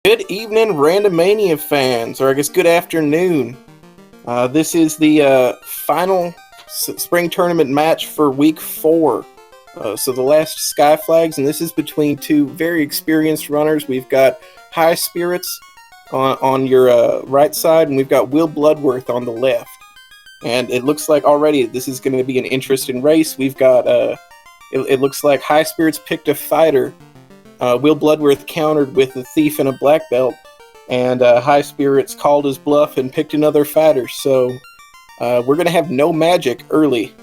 Good evening, Randomania fans, or I guess good afternoon. This is the final spring tournament match for week 4. So the last Sky Flags, and this is between two very experienced runners. We've got Highspirits on your right side, and we've got WillBloodworth on the left. And it looks like already this is going to be an interesting race. We've got, it looks like Highspirits picked a fighter. WillBloodworth countered with a thief and a black belt, and Highspirits called his bluff and picked another fighter. So we're going to have no magic early.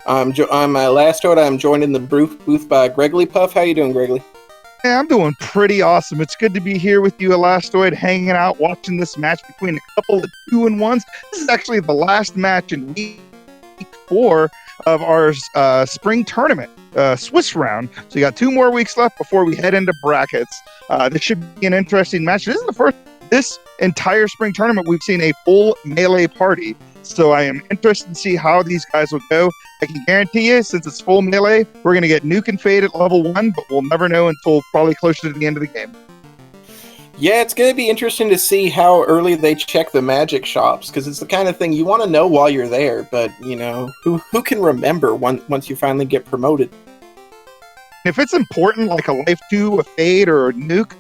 I'm Lastoid. I'm joined in the booth by Gregory Puff. How you doing, Gregory? Hey, I'm doing pretty awesome. It's good to be here with you, Elastoid, hanging out, watching this match between a couple of 2-1s. This is actually the last match in week 4 of our spring tournament. Swiss round. So you got 2 more weeks left before we head into brackets. This should be an interesting match. This is the first this entire spring tournament we've seen a full melee party. So I am interested to see how these guys will go. I can guarantee you, since it's full melee, we're going to get Nuke and Fade at level 1, but we'll never know until probably closer to the end of the game. Yeah, it's going to be interesting to see how early they check the magic shops, because it's the kind of thing you want to know while you're there, but, you know, who can remember once you finally get promoted? If it's important, like a Life 2, a Fade, or a Nuke,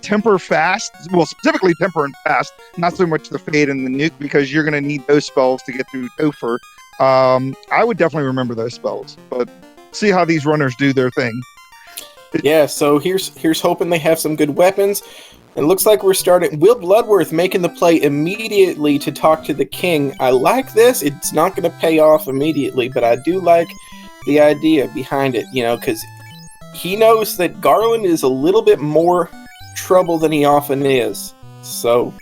Temper Fast, well, specifically Temper and Fast, not so much the Fade and the Nuke, because you're going to need those spells to get through Topher. I would definitely remember those spells, but see how these runners do their thing. Yeah, so here's hoping they have some good weapons. It looks like we're starting. WillBloodworth making the play immediately to talk to the king. I like this. It's not going to pay off immediately, but I do like the idea behind it, you know, because he knows that Garland is a little bit more trouble than he often is. So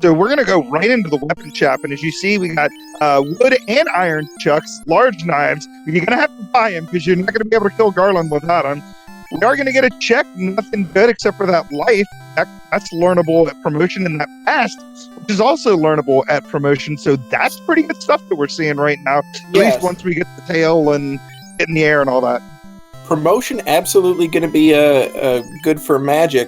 we're going to go right into the weapon shop, and as you see, we got wood and iron chucks, large knives. You're going to have to buy them because you're not going to be able to kill Garland without them. We are going to get a check, nothing good except for that life. That's learnable at promotion, and that fast, which is also learnable at promotion. So that's pretty good stuff that we're seeing right now, at least once we get the tail and get in the air and all that. Promotion absolutely going to be good for magic.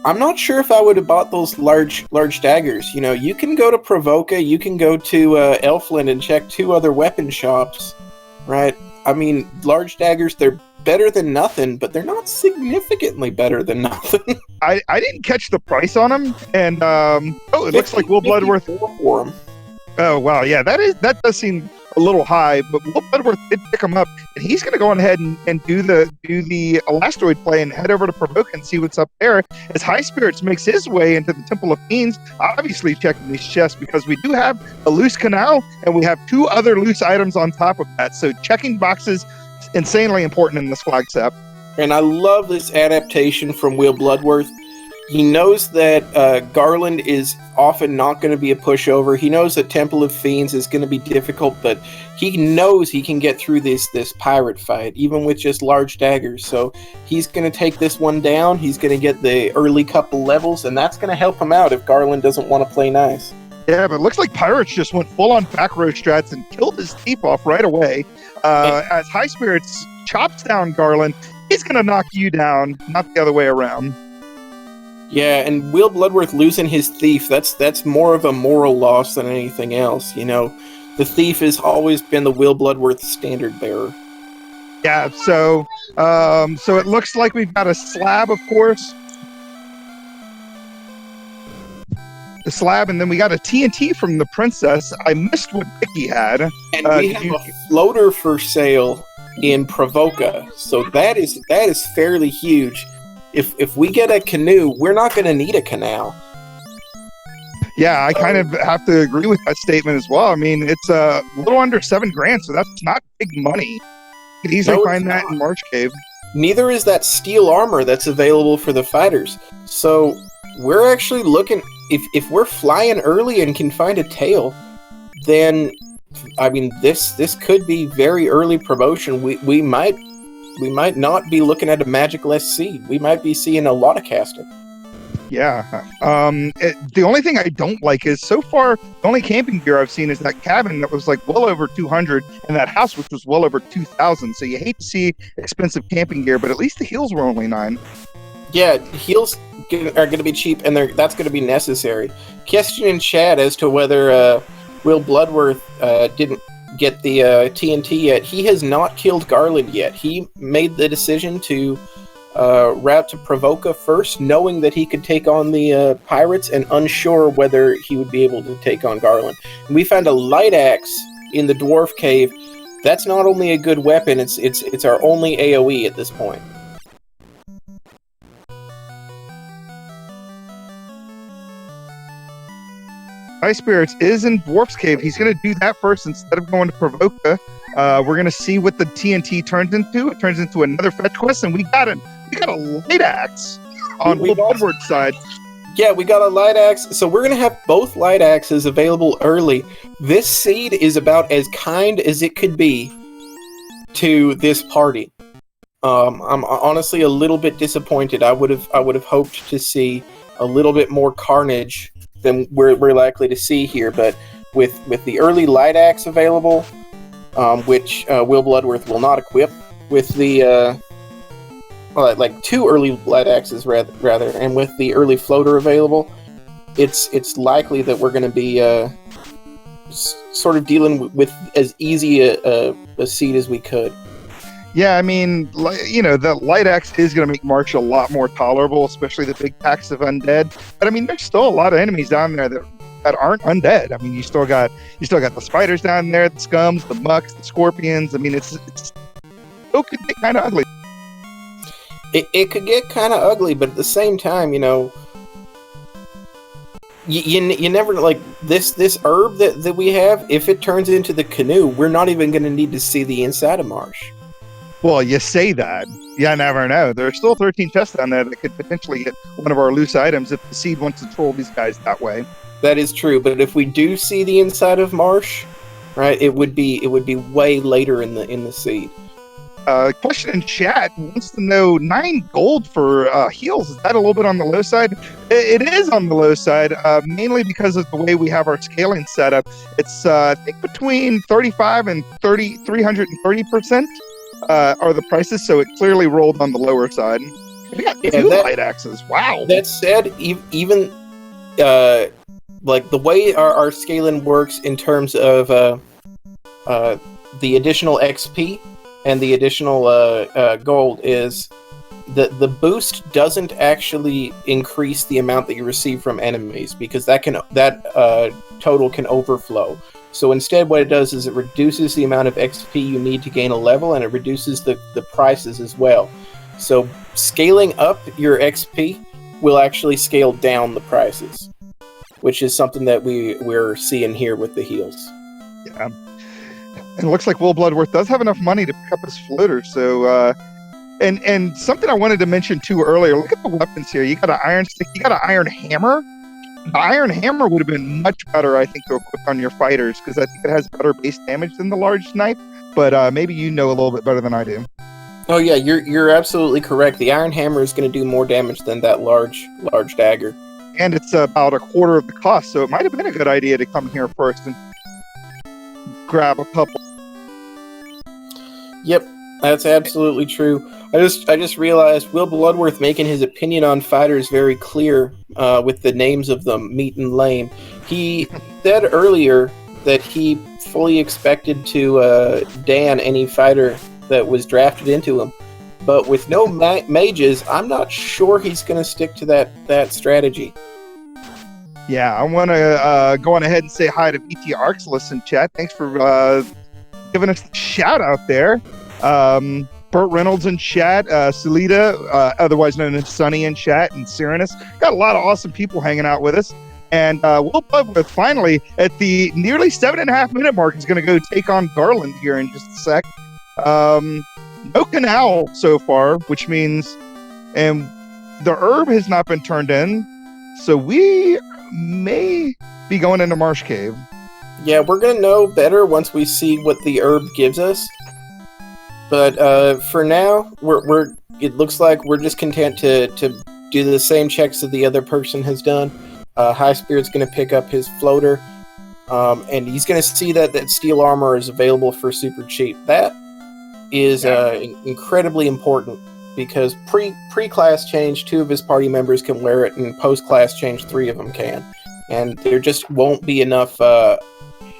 I'm not sure if I would have bought those large daggers. You know, you can go to Provoca, you can go to Elfland and check 2 other weapon shops, right? I mean, large daggers, they're better than nothing, but they're not significantly better than nothing. I didn't catch the price on them, and it looks like WillBloodworth for them. Oh wow, yeah, that does seem a little high, but WillBloodworth did pick him up, and he's going to go ahead and do the Elastoid play and head over to Provoke and see what's up there. As Highspirits makes his way into the Temple of Fiends, obviously checking these chests because we do have a loose canal, and we have 2 other loose items on top of that. So checking boxes insanely important in this flag set. And I love this adaptation from WillBloodworth. He knows that Garland is often not going to be a pushover. He knows that Temple of Fiends is going to be difficult, but he knows he can get through this pirate fight, even with just large daggers. So he's going to take this one down. He's going to get the early couple levels, and that's going to help him out if Garland doesn't want to play nice. Yeah, but it looks like Pirates just went full-on back row strats and killed his thief off right away. As Highspirits chops down Garland, he's going to knock you down, not the other way around. Yeah, and WillBloodworth losing his thief, that's more of a moral loss than anything else, you know. The thief has always been the WillBloodworth standard bearer. Yeah, so it looks like we've got a slab, of course. The slab, and then we got a TNT from the princess. I missed what Vicky had. And we have a floater for sale in Provoca, so that is fairly huge. If we get a canoe, we're not going to need a canal. Yeah, I kind of have to agree with that statement as well. I mean, it's a little under $7,000, so that's not big money. You could easily find that in March Cave. Neither is that steel armor that's available for the fighters. So we're actually looking, if we're flying early and can find a tail, then I mean this could be very early promotion. We might not be looking at a magic-less seed. We might be seeing a lot of casting. Yeah. The only thing I don't like is, so far, the only camping gear I've seen is that cabin that was like well over 200, and that house which was well over 2,000. So you hate to see expensive camping gear, but at least the heals were only 9. Yeah, heals are going to be cheap, and that's going to be necessary. Question in chat as to whether WillBloodworth didn't get the TNT yet. He has not killed Garland yet. He made the decision to route to Provoca first, knowing that he could take on the pirates, and unsure whether he would be able to take on Garland. And we found a light axe in the dwarf cave. That's not only a good weapon; it's our only AOE at this point. Highspirits is in Dwarf's Cave. He's going to do that first instead of going to Provoca. We're going to see what the TNT turns into. It turns into another fetch quest, and we got a light axe on WillBloodworth's side. Yeah, we got a light axe, so we're going to have both light axes available early. This seed is about as kind as it could be to this party. I'm honestly a little bit disappointed. I would have hoped to see a little bit more carnage than we're likely to see here, but with the early light axe available, which WillBloodworth will not equip, with the like 2 early light axes rather, and with the early floater available, it's likely that we're going to be sort of dealing with as easy a seed as we could. Yeah, I mean, the light axe is going to make March a lot more tolerable, especially the big packs of undead. But I mean, there's still a lot of enemies down there that aren't undead. I mean, you still got the spiders down there, the scums, the mucks, the scorpions. I mean, it still could get kind of ugly. It could get kind of ugly, but at the same time, you never, like, this herb that we have, if it turns into the canoe, we're not even going to need to see the inside of Marsh. Well, you say that. You never know. There are still 13 chests down there that could potentially hit one of our loose items if the seed wants to troll these guys that way. That is true, but if we do see the inside of Marsh, right, it would be way later in the seed. Question in chat wants to know 9 gold for heals. Is that a little bit on the low side? It is on the low side, mainly because of the way we have our scaling set up. It's I think between 35 and 330% are the prices, so it clearly rolled on the lower side. We got 2 light axes. Wow. That said, even like the way our scaling works in terms of the additional XP and the additional gold is the boost doesn't actually increase the amount that you receive from enemies, because that total can overflow. So instead, what it does is it reduces the amount of XP you need to gain a level, and it reduces the prices as well. So scaling up your XP will actually scale down the prices, which is something that we're seeing here with the heals. Yeah. And it looks like WillBloodworth does have enough money to pick up his floater. So, and something I wanted to mention too earlier, look at the weapons here. You got an iron stick, you got an iron hammer. The iron hammer would have been much better, I think, to equip on your fighters, because I think it has better base damage than the large knife. But maybe you know a little bit better than I do. Oh yeah, you're absolutely correct. The iron hammer is going to do more damage than that large dagger. And it's about a quarter of the cost, so it might have been a good idea to come here first and grab a couple. Yep, that's absolutely true. I just realized WillBloodworth making his opinion on fighters very clear with the names of them, Meat and Lame. He said earlier that he fully expected to Dan any fighter that was drafted into him. But with no mages, I'm not sure he's going to stick to that strategy. Yeah, I want to go on ahead and say hi to BT Arxless in chat. Thanks for giving us the shout out there. Burt Reynolds in chat, Salida, otherwise known as Sunny in chat, and Cyrenus. Got a lot of awesome people hanging out with us. And WillBloodworth finally, at the nearly 7.5 minute mark, is going to go take on Garland here in just a sec. No canal so far, which means, and the herb has not been turned in, so we may be going into Marsh Cave. Yeah, we're going to know better once we see what the herb gives us. But for now, it looks like we're just content to do the same checks that the other person has done. Highspirit's going to pick up his floater, and he's going to see that steel armor is available for super cheap. That is incredibly important because pre-class change, 2 of his party members can wear it, and post-class change, 3 of them can. And there just won't be enough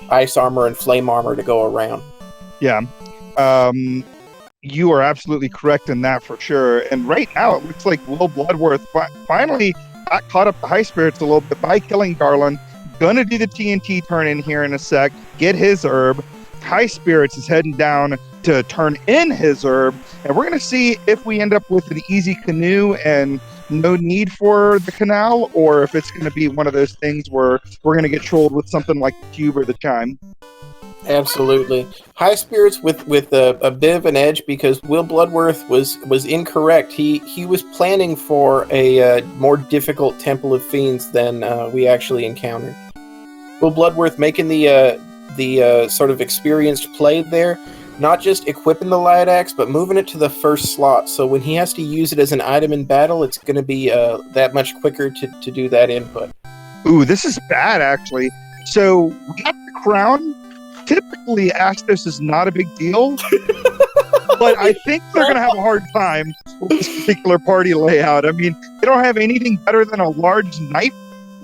ice armor and flame armor to go around. Yeah. You are absolutely correct in that for sure. And right now, it looks like WillBloodworth finally got caught up to Highspirits a little bit by killing Garland. Gonna do the TNT turn in here in a sec, get his herb. Highspirits is heading down to turn in his herb, and we're gonna see if we end up with an easy canoe and no need for the canal, or if it's gonna be one of those things where we're gonna get trolled with something like the cube or the chime. Absolutely. Highspirits with a bit of an edge because WillBloodworth was incorrect. He was planning for a more difficult Temple of Fiends than we actually encountered. WillBloodworth making the sort of experienced play there, not just equipping the light axe, but moving it to the first slot. So when he has to use it as an item in battle, it's going to be that much quicker to do that input. Ooh, this is bad, actually. So we got the crown. Typically, Astos is not a big deal, but I think they're going to have a hard time with this particular party layout. I mean, they don't have anything better than a large knife.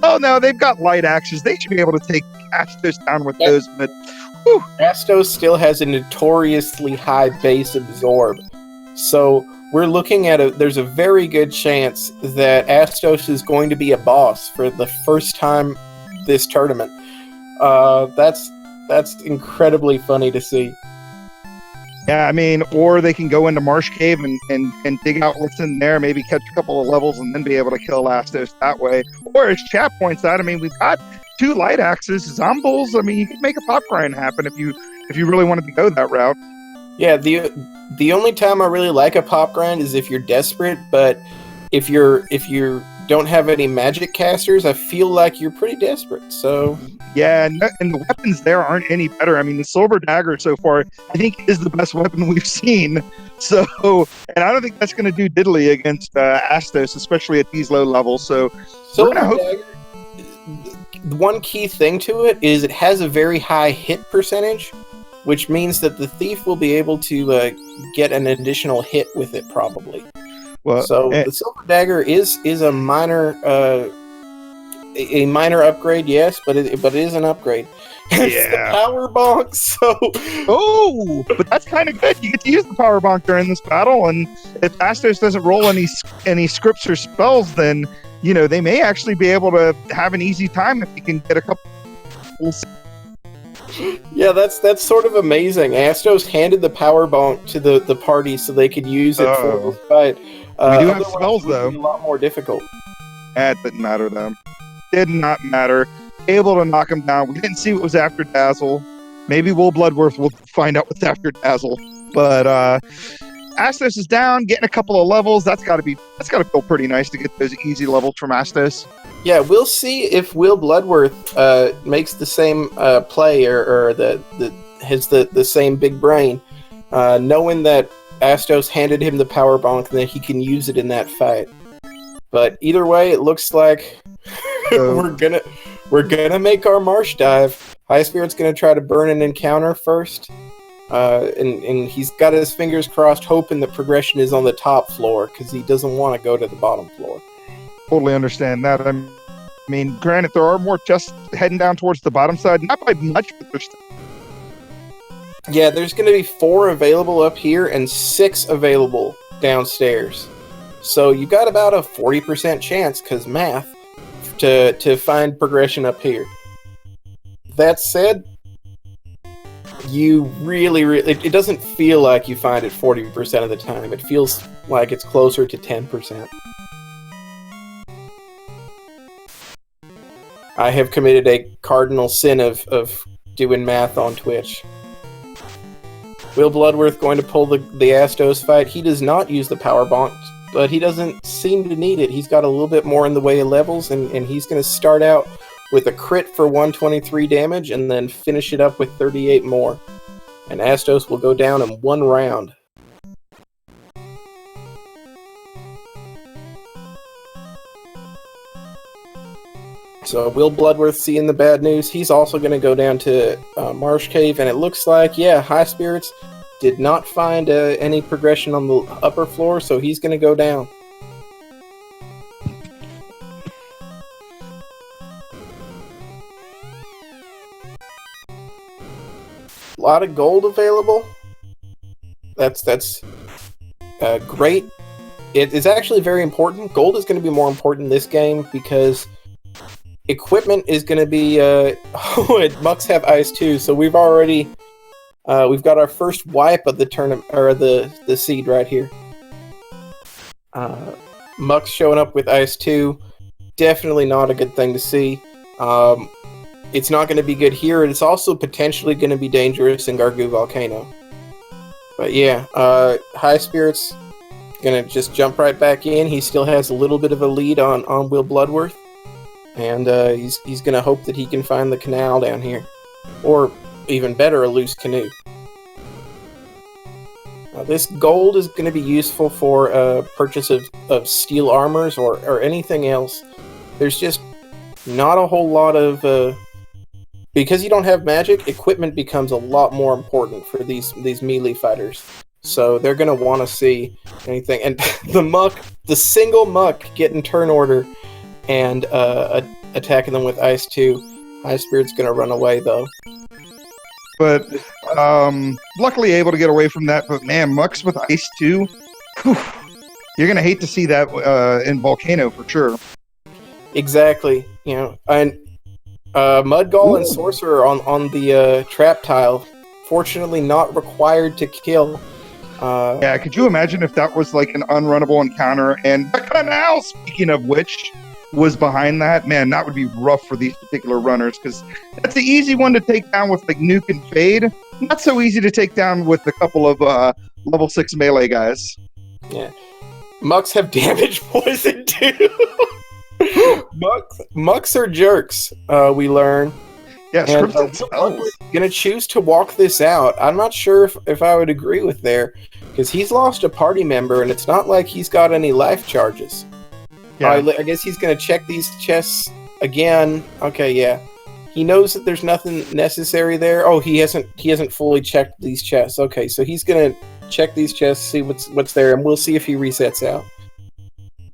Oh, no, they've got light axes. They should be able to take Astos down with those, but whew. Astos still has a notoriously high base absorb. So we're looking at there's a very good chance that Astos is going to be a boss for the first time this tournament. That's incredibly funny to see. Yeah, I mean, or they can go into Marsh Cave and dig out what's in there, maybe catch a couple of levels and then be able to kill Astos that way. Or as Chap points out, I mean, we've got 2 light axes, Zombles. I mean, you could make a pop grind happen if you really wanted to go that route. Yeah, the only time I really like a pop grind is if you're desperate, but if you don't have any magic casters, I feel like you're pretty desperate. So yeah, and the weapons there aren't any better. I mean, the Silver Dagger so far, I think, is the best weapon we've seen. So, and I don't think that's going to do diddly against Astos, especially at these low levels. So, Silver Dagger, one key thing to it is it has a very high hit percentage, which means that the thief will be able to get an additional hit with it, probably. Well, so the Silver Dagger is a minor upgrade, yes, but it is an upgrade. It's the power bonk, so oh, but that's kind of good. You get to use the power bonk during this battle, and if Astos doesn't roll any scripts or spells, then they may actually be able to have an easy time if you can get a couple. Yeah, that's sort of amazing. Astos handed the power bonk to the party so they could use it for this fight. We do have spells, though. A lot more difficult. That didn't matter, though. Did not matter. Able to knock him down. We didn't see what was after Dazzle. Maybe WillBloodworth will find out what's after Dazzle. But Astos is down, getting a couple of levels. That's got to feel pretty nice to get those easy levels from Astos. Yeah, we'll see if WillBloodworth makes the same play or has the same big brain, knowing that Astos handed him the power bonk and that he can use it in that fight. But either way, it looks like we're gonna make our marsh dive. Highspirit's gonna try to burn an encounter first, and he's got his fingers crossed, hoping that progression is on the top floor because he doesn't want to go to the bottom floor. Totally understand that. I mean, granted, there are more chests heading down towards the bottom side, not by much, but there's. Yeah, there's going to be 4 available up here and 6 available downstairs. So you got about a 40% chance, because math, to find progression up here. That said, you really, it doesn't feel like you find it 40% of the time. It feels like it's closer to 10%. I have committed a cardinal sin of doing math on Twitch. WillBloodworth going to pull the Astos fight. He does not use the power bonk, but he doesn't seem to need it. He's got a little bit more in the way of levels, and he's going to start out with a crit for 123 damage and then finish it up with 38 more. And Astos will go down in 1 round. So WillBloodworth seeing the bad news, he's also going to go down to Marsh Cave, and it looks like, yeah, Highspirits, did not find any progression on the upper floor, so he's going to go down. A lot of gold available. That's great. It is actually very important. Gold is going to be more important in this game because equipment is going to be. Mucks have ice too, so we've already we've got our first wipe of the tournament or the seed right here. Mucks showing up with ice 2, definitely not a good thing to see. It's not going to be good here, and it's also potentially going to be dangerous in Gargoo Volcano. But yeah, Highspirits going to just jump right back in. He still has a little bit of a lead on WillBloodworth, and he's going to hope that he can find the canal down here. Or, even better, a loose canoe. This gold is going to be useful for purchase of steel armors or anything else. There's just not a whole lot of... because you don't have magic, equipment becomes a lot more important for these melee fighters. So they're going to want to see anything. And the single muck getting turn order and attacking them with ice 2. Highspirit's going to run away, though. But luckily able to get away from that. But man, mucks with ice 2. Whew, you're going to hate to see that in Volcano for sure. Exactly. You know, and Mudgall and Sorcerer on the trap tile. Fortunately, not required to kill. Yeah, could you imagine if that was like an unrunnable encounter? And the canal, speaking of which, was behind that. Man, that would be rough for these particular runners because that's the easy one to take down with like Nuke and Fade. Not so easy to take down with a couple of level 6 melee guys. Yeah, Mucks have damage poison too. Mucks are jerks, we learn. Yeah, Scripted spells. Gonna choose to walk this out. I'm not sure if I would agree with there, because he's lost a party member, and it's not like he's got any life charges. Yeah. I guess he's gonna check these chests again. Okay, yeah. He knows that there's nothing necessary there. Oh, he hasn't fully checked these chests. Okay, so he's gonna check these chests, see what's there, and we'll see if he resets out.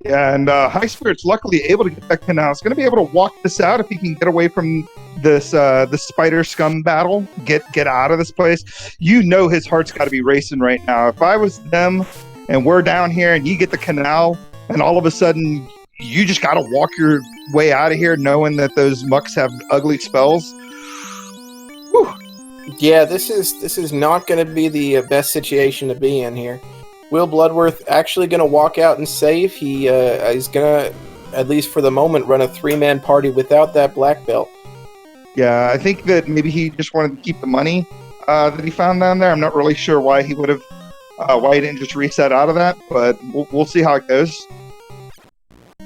Yeah, and Highspirits luckily able to get that canal. He's going to be able to walk this out if he can get away from this the spider scum battle. Get out of this place. You know his heart's got to be racing right now. If I was them and we're down here and you get the canal and all of a sudden you just got to walk your way out of here knowing that those mucks have ugly spells. Whew. Yeah, this is not going to be the best situation to be in here. WillBloodworth actually going to walk out and save. He is going to, at least for the moment, run a 3-man party without that black belt. Yeah, I think that maybe he just wanted to keep the money that he found down there. I'm not really sure why he would have, why he didn't just reset out of that, but we'll see how it goes.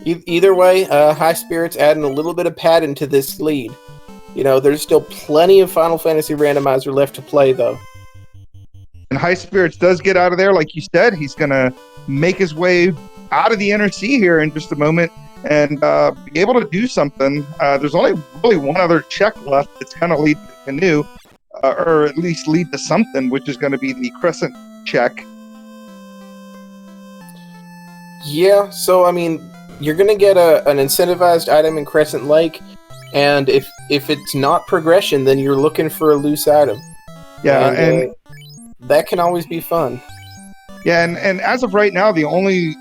Either way, Highspirits adding a little bit of padding to this lead. You know, there's still plenty of Final Fantasy Randomizer left to play, though. And Highspirits does get out of there, like you said. He's going to make his way out of the inner sea here in just a moment and be able to do something. There's only really one other check left that's going to lead to the canoe, or at least lead to something, which is going to be the crescent check. Yeah, so, I mean, you're going to get an incentivized item in Crescent Lake, and if it's not progression, then you're looking for a loose item. Yeah, and that can always be fun. Yeah, and as of right now, the only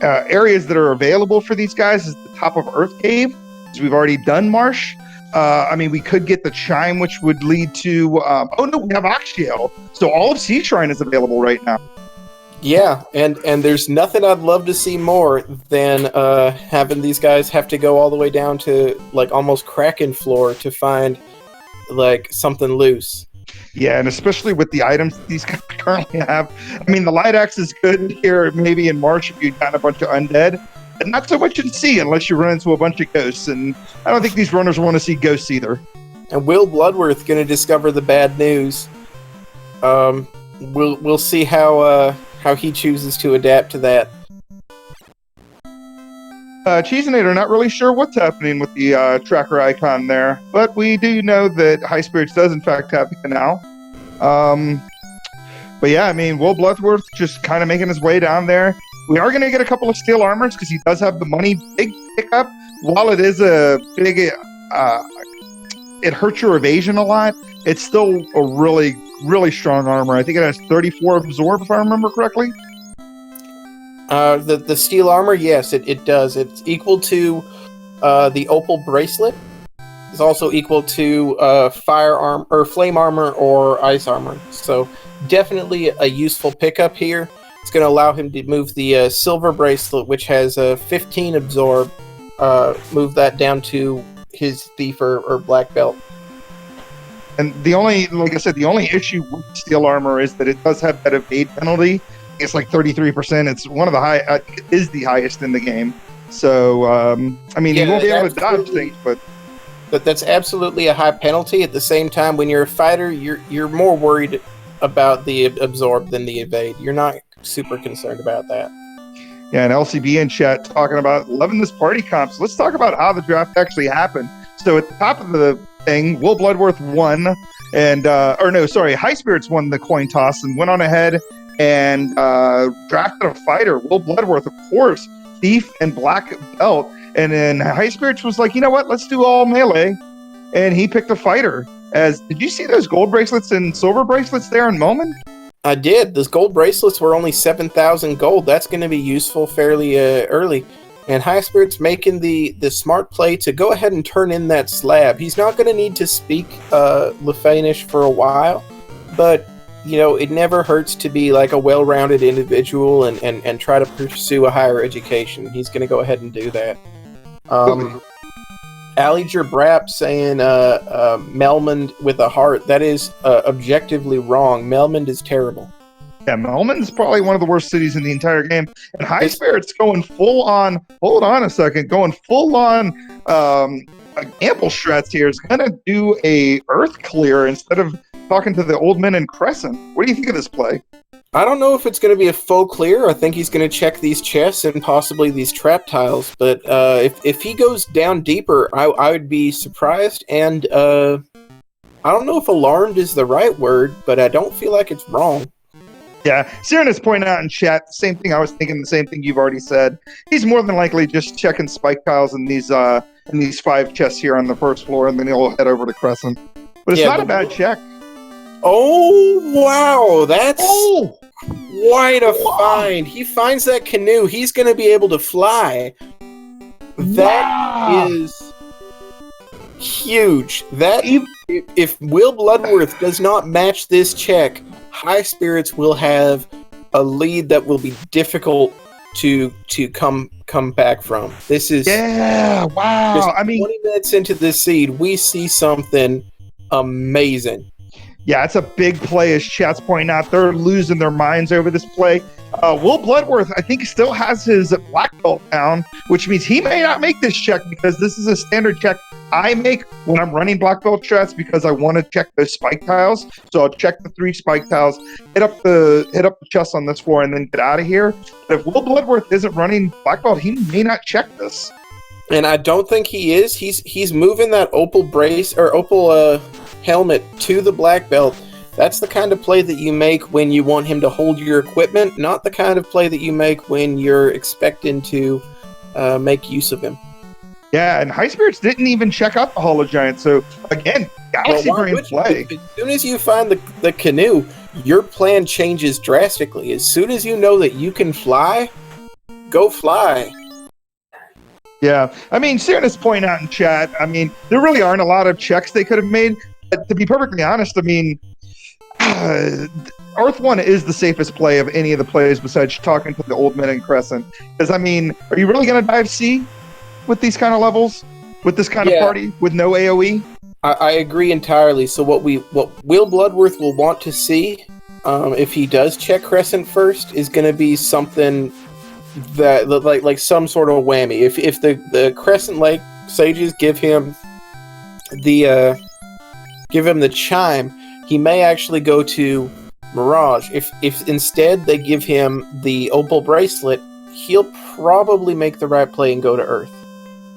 areas that are available for these guys is the top of Earth Cave, because we've already done Marsh. I mean, we could get the Chime, which would lead to... we have Oxhiel. So all of Sea Shrine is available right now. Yeah, and there's nothing I'd love to see more than having these guys have to go all the way down to, like, almost Kraken floor to find, like, something loose. Yeah, and especially with the items these guys currently have. I mean, the Light Axe is good here maybe in March if you've got a bunch of undead. And not so much in Sea unless you run into a bunch of ghosts. And I don't think these runners want to see ghosts either. And WillBloodworth going to discover the bad news. We'll see how he chooses to adapt to that. Cheesinator, not really sure what's happening with the tracker icon there, but we do know that Highspirits does in fact have the canal. But yeah, I mean, Will Bloodworth just kind of making his way down there. We are going to get a couple of steel armors because he does have the money. Big pickup. While it is a big, it hurts your evasion a lot. It's still a really, really strong armor. I think it has 34 absorb, if I remember correctly. The steel armor, yes, it does. It's equal to the opal bracelet. It's also equal to firearm or flame armor or ice armor. So definitely a useful pickup here. It's going to allow him to move the silver bracelet, which has 15 absorb. Move that down to his thief or black belt. And the only, like I said, the only issue with steel armor is that it does have that evade penalty. It's like 33%. It's one of the high, it is the highest in the game. So, I mean, you won't be able to dodge things, but that's absolutely a high penalty. At the same time, when you're a fighter, you're more worried about the absorb than the evade. You're not super concerned about that. Yeah, and LCB in chat talking about loving this party comp. So let's talk about how the draft actually happened. So at the top of the thing, Will Bloodworth won, and Highspirits won the coin toss and went on ahead and drafted a fighter. Will Bloodworth, of course, thief and black belt. And then Highspirits was like, you know what? Let's do all melee. And he picked a fighter. Did you see those gold bracelets and silver bracelets there in Moman? I did. Those gold bracelets were only 7,000 gold. That's going to be useful fairly early. And Highspirits making the smart play to go ahead and turn in that slab. He's not going to need to speak Lefanish for a while, but you know, it never hurts to be like a well-rounded individual and try to pursue a higher education. He's going to go ahead and do that. Aliger Brap saying Melmond with a heart. That is objectively wrong. Melmond is terrible. Yeah, Melmond's probably one of the worst cities in the entire game. And Highspirits going full on, hold on a second, going full on ample strats here is going to do a earth clear instead of talking to the old men in Crescent. What do you think of this play? I don't know if it's going to be a faux clear. I think he's going to check these chests and possibly these trap tiles. But if he goes down deeper, I would be surprised. And I don't know if alarmed is the right word, but I don't feel like it's wrong. Yeah, Siren is pointing out in chat, same thing I was thinking, the same thing you've already said. He's more than likely just checking spike tiles in these 5 chests here on the first floor, and then he'll head over to Crescent. But it's not a bad check. Oh, wow, that's quite a find. He finds that canoe. He's going to be able to fly. That is huge. If Will Bloodworth does not match this check, Highspirits will have a lead that will be difficult to come back from. This is wow. 20 minutes into this seed, we see something amazing. Yeah, it's a big play, as chat's pointing out. They're losing their minds over this play. Will Bloodworth, I think, still has his black belt down, which means he may not make this check because this is a standard check I make when I'm running black belt strats because I want to check those spike tiles. So I'll check the 3 spike tiles, hit up the chest on this floor, and then get out of here. But if Will Bloodworth isn't running black belt, he may not check this. And I don't think he is. He's moving that opal brace or opal helmet to the black belt. That's the kind of play that you make when you want him to hold your equipment, not the kind of play that you make when you're expecting to make use of him. Yeah, and Highspirits didn't even check out the Holo Giant. So again, Galaxy Brain play. As soon as you find the canoe, your plan changes drastically. As soon as you know that you can fly, go fly. Yeah, I mean, Cyrus pointing out in chat, I mean, there really aren't a lot of checks they could have made. But to be perfectly honest, I mean, Earth 1 is the safest play of any of the plays besides talking to the old men in Crescent. Because, I mean, are you really going to dive C with these kind of levels? With this kind of party? With no AoE? I agree entirely. So what Will Bloodworth will want to see, if he does check Crescent first, is going to be something that like some sort of whammy. If the Crescent Lake Sages give him the chime, he may actually go to Mirage. If instead they give him the opal bracelet, he'll probably make the right play and go to Earth.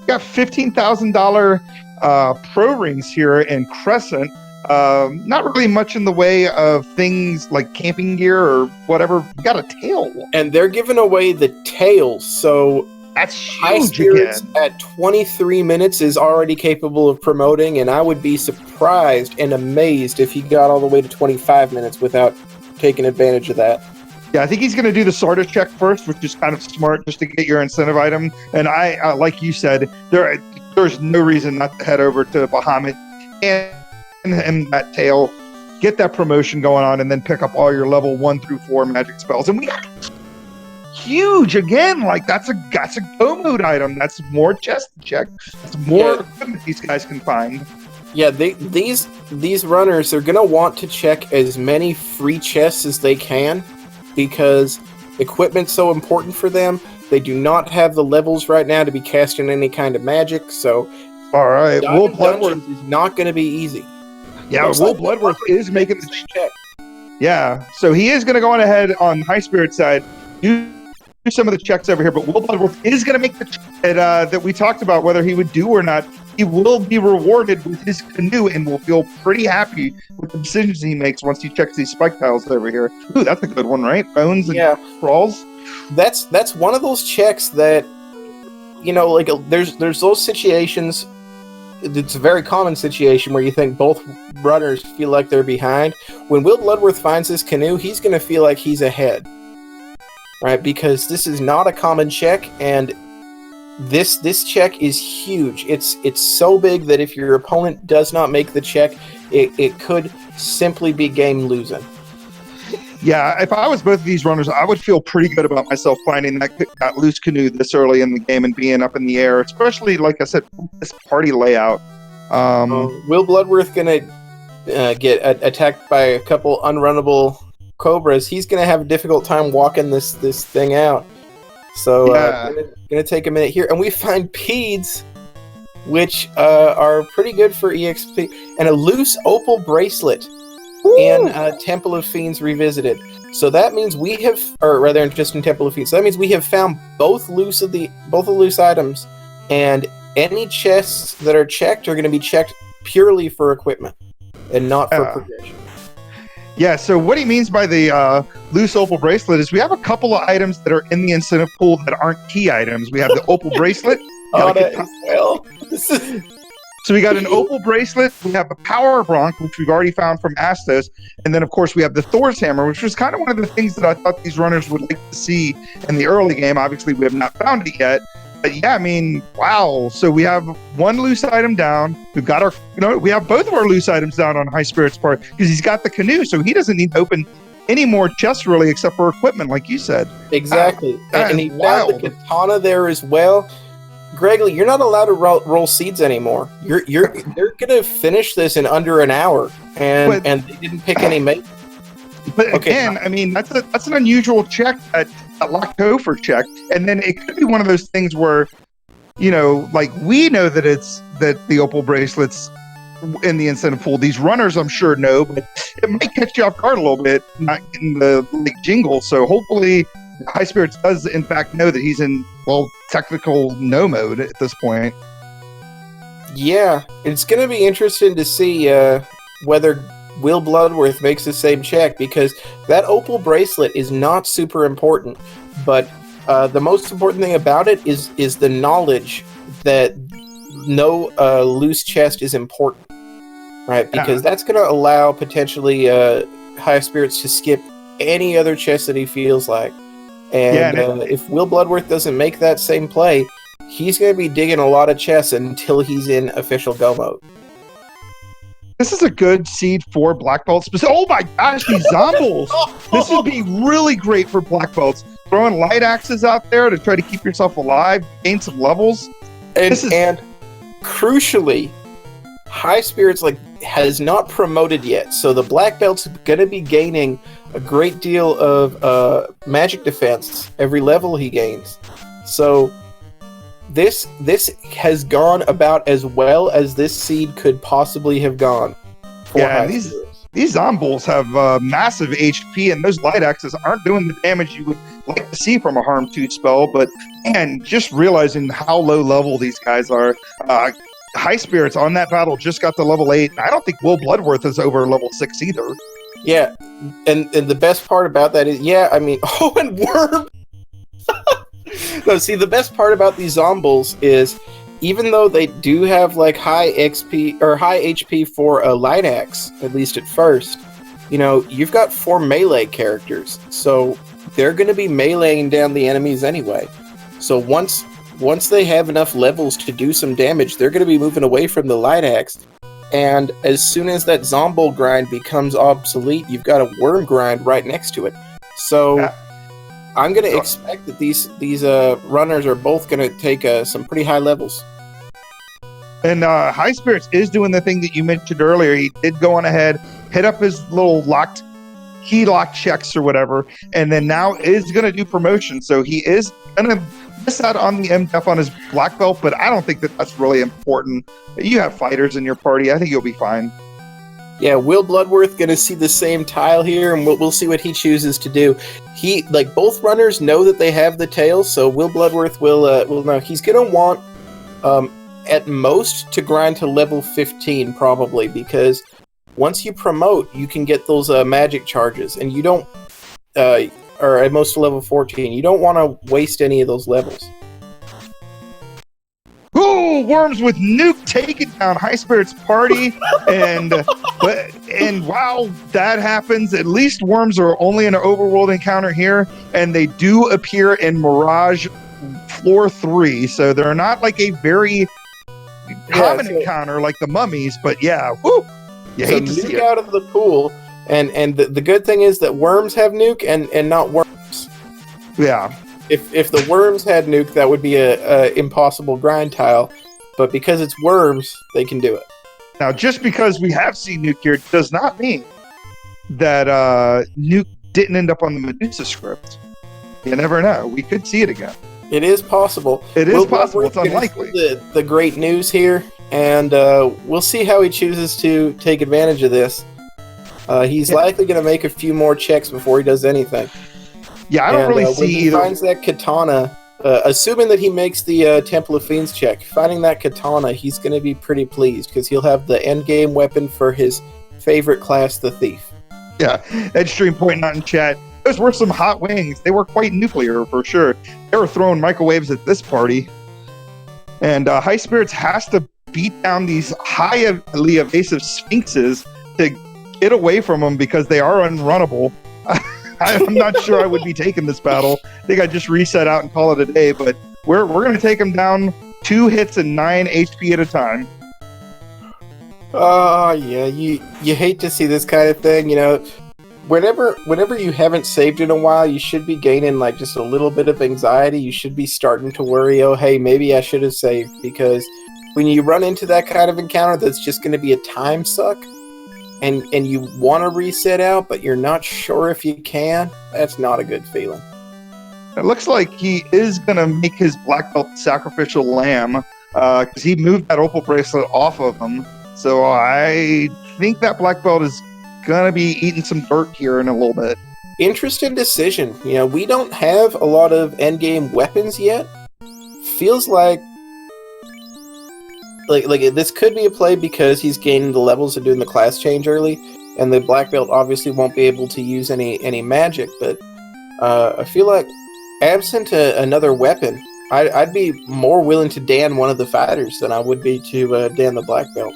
Got $15,000 pro rings here in Crescent. Not really much in the way of things like camping gear or whatever. We got a tail. And they're giving away the tails, so That's huge Highspirits again. at 23 minutes is already capable of promoting, and I would be surprised and amazed if he got all the way to 25 minutes without taking advantage of that. Yeah, I think he's going to do the starter check first, which is kind of smart just to get your incentive item. And I like you said, there's no reason not to head over to Bahamut and that tail, get that promotion going on, and then pick up all your level 1 through 4 magic spells. And we got huge again. Like that's a go mode item. That's more chest to check. That's more equipment these guys can find. Yeah, these runners are gonna want to check as many free chests as they can because equipment's so important for them. They do not have the levels right now to be casting any kind of magic, so all right, WillBloodworth is not going to be easy. Yeah, WillBloodworth is making the check. Yeah, so he is going to go on ahead on Highspirits side, do some of the checks over here, but WillBloodworth is going to make the check that we talked about, whether he would do or not. He will be rewarded with his canoe and will feel pretty happy with the decisions he makes once he checks these spike tiles over here. Ooh, that's a good one, right? Bones and crawls. That's one of those checks that, you know, like there's those situations. It's a very common situation where you think both runners feel like they're behind. When WillBloodworth finds his canoe, he's going to feel like he's ahead, right? Because this is not a common check, and this check is huge. It's so big that if your opponent does not make the check, it could simply be game losing. Yeah, if I was both of these runners, I would feel pretty good about myself finding that loose canoe this early in the game and being up in the air, especially, like I said, this party layout. WillBloodworth going to get attacked by a couple unrunnable cobras. He's going to have a difficult time walking this thing out. So going to take a minute here. And we find Peds, which are pretty good for EXP, and a loose opal bracelet. And Temple of Fiends Revisited. So that means we have, or rather, just in Temple of Fiends. So that means we have found both the loose items, and any chests that are checked are going to be checked purely for equipment and not for progression. Yeah. So what he means by the loose opal bracelet is we have a couple of items that are in the incentive pool that aren't key items. We have the opal bracelet. So we got an opal bracelet, we have a power bronc, which we've already found from Astos, and then of course we have the Thor's hammer, which was kind of one of the things that I thought these runners would like to see in the early game. Obviously we have not found it yet, but yeah, I mean, wow. So we have one loose item down. We've got we have both of our loose items down on Highspirits' part because he's got the canoe, so he doesn't need to open any more chests really except for equipment, like you said. Exactly. And he found the katana there as well. Gregley, you're not allowed to roll seeds anymore. They're gonna finish this in under an hour, and they didn't pick any mate. But again, I mean that's an unusual check, a Lockhofer check, and then it could be one of those things where, you know, like we know that that the opal bracelets in the incentive pool. These runners, I'm sure, know, but it might catch you off guard a little bit, not getting the jingle. So hopefully, Highspirits does in fact know that he's in technical no mode at this point. Yeah, it's going to be interesting to see whether WillBloodworth makes the same check, because that opal bracelet is not super important, but the most important thing about it is the knowledge that no loose chest is important, right? Because that's going to allow potentially Highspirits to skip any other chest that he feels like. And if WillBloodworth doesn't make that same play, he's going to be digging a lot of chests until he's in official go mode. This is a good seed for black belts. Oh my gosh, these zombies! This would be really great for black belts. Throwing light axes out there to try to keep yourself alive, gain some levels. And crucially, Highspirits has not promoted yet, so the black belt's going to be gaining a great deal of magic defense every level he gains. So this has gone about as well as this seed could possibly have gone. These zombies have massive HP, and those light axes aren't doing the damage you would like to see from a Harm 2 spell. But man, just realizing how low level these guys are, Highspirits on that battle just got to level 8. I don't think WillBloodworth is over level 6 either. Yeah, and the best part about that is, oh, and Worm. No, see, the best part about these zombies is, even though they do have like high XP or high HP for a light axe, at least at first, you've got 4 melee characters, so they're going to be meleeing down the enemies anyway. So once they have enough levels to do some damage, they're going to be moving away from the light axe. And as soon as that zombie grind becomes obsolete, you've got a worm grind right next to it. So I'm going to expect that these runners are both going to take some pretty high levels. And Highspirits is doing the thing that you mentioned earlier. He did go on ahead, hit up his little key lock checks or whatever, and then now is going to do promotion. So he is going to miss out on the MDF on his black belt, but I don't think that that's really important. You have fighters in your party. I think you'll be fine. Yeah, WillBloodworth going to see the same tile here, and we'll see what he chooses to do. Both runners know that they have the tail, so WillBloodworth will know. He's going to want, at most, to grind to level 15, probably, because once you promote, you can get those magic charges, and you don't, or at most level 14. You don't want to waste any of those levels. Ooh, Worms with nuke taking down Highspirits party, and while that happens, at least Worms are only in an overworld encounter here, and they do appear in Mirage Floor 3, so they're not like a very common encounter like the mummies, but yeah, woo! You hate to see it. Out of the pool, and the good thing is that Worms have nuke and not Worms. Yeah. If the Worms had nuke, that would be a impossible grind tile, but because it's Worms, they can do it. Now, just because we have seen nuke here does not mean that nuke didn't end up on the Medusa script. You never know. We could see it again. It is possible. It is possible. It's unlikely. The great news here, and we'll see how he chooses to take advantage of this. He's likely going to make a few more checks before he does anything. Yeah, I don't really see when he either. finds that katana, assuming that he makes the Temple of Fiends check, finding that katana, he's going to be pretty pleased because he'll have the endgame weapon for his favorite class, the Thief. Yeah, Edstream pointing out in chat, those were some hot wings. They were quite nuclear for sure. They were throwing microwaves at this party. And Highspirits has to beat down these highly evasive sphinxes to get away from them because they are unrunnable. I'm not sure I would be taking this battle. I think I'd just reset out and call it a day, but we're going to take them down 2 hits and 9 HP at a time. Oh, yeah, you hate to see this kind of thing, Whenever you haven't saved in a while, you should be gaining like just a little bit of anxiety. You should be starting to worry, oh, hey, maybe I should have saved, because when you run into that kind of encounter that's just going to be a time suck, and you want to reset out, but you're not sure if you can, that's not a good feeling. It looks like he is going to make his black belt sacrificial lamb, because he moved that opal bracelet off of him. So I think that black belt is going to be eating some dirt here in a little bit. Interesting decision. We don't have a lot of endgame weapons yet. Feels like this could be a play because he's gaining the levels and doing the class change early, and the black belt obviously won't be able to use any magic, but I feel like absent another weapon, I'd be more willing to Dan one of the fighters than I would be to Dan the black belt.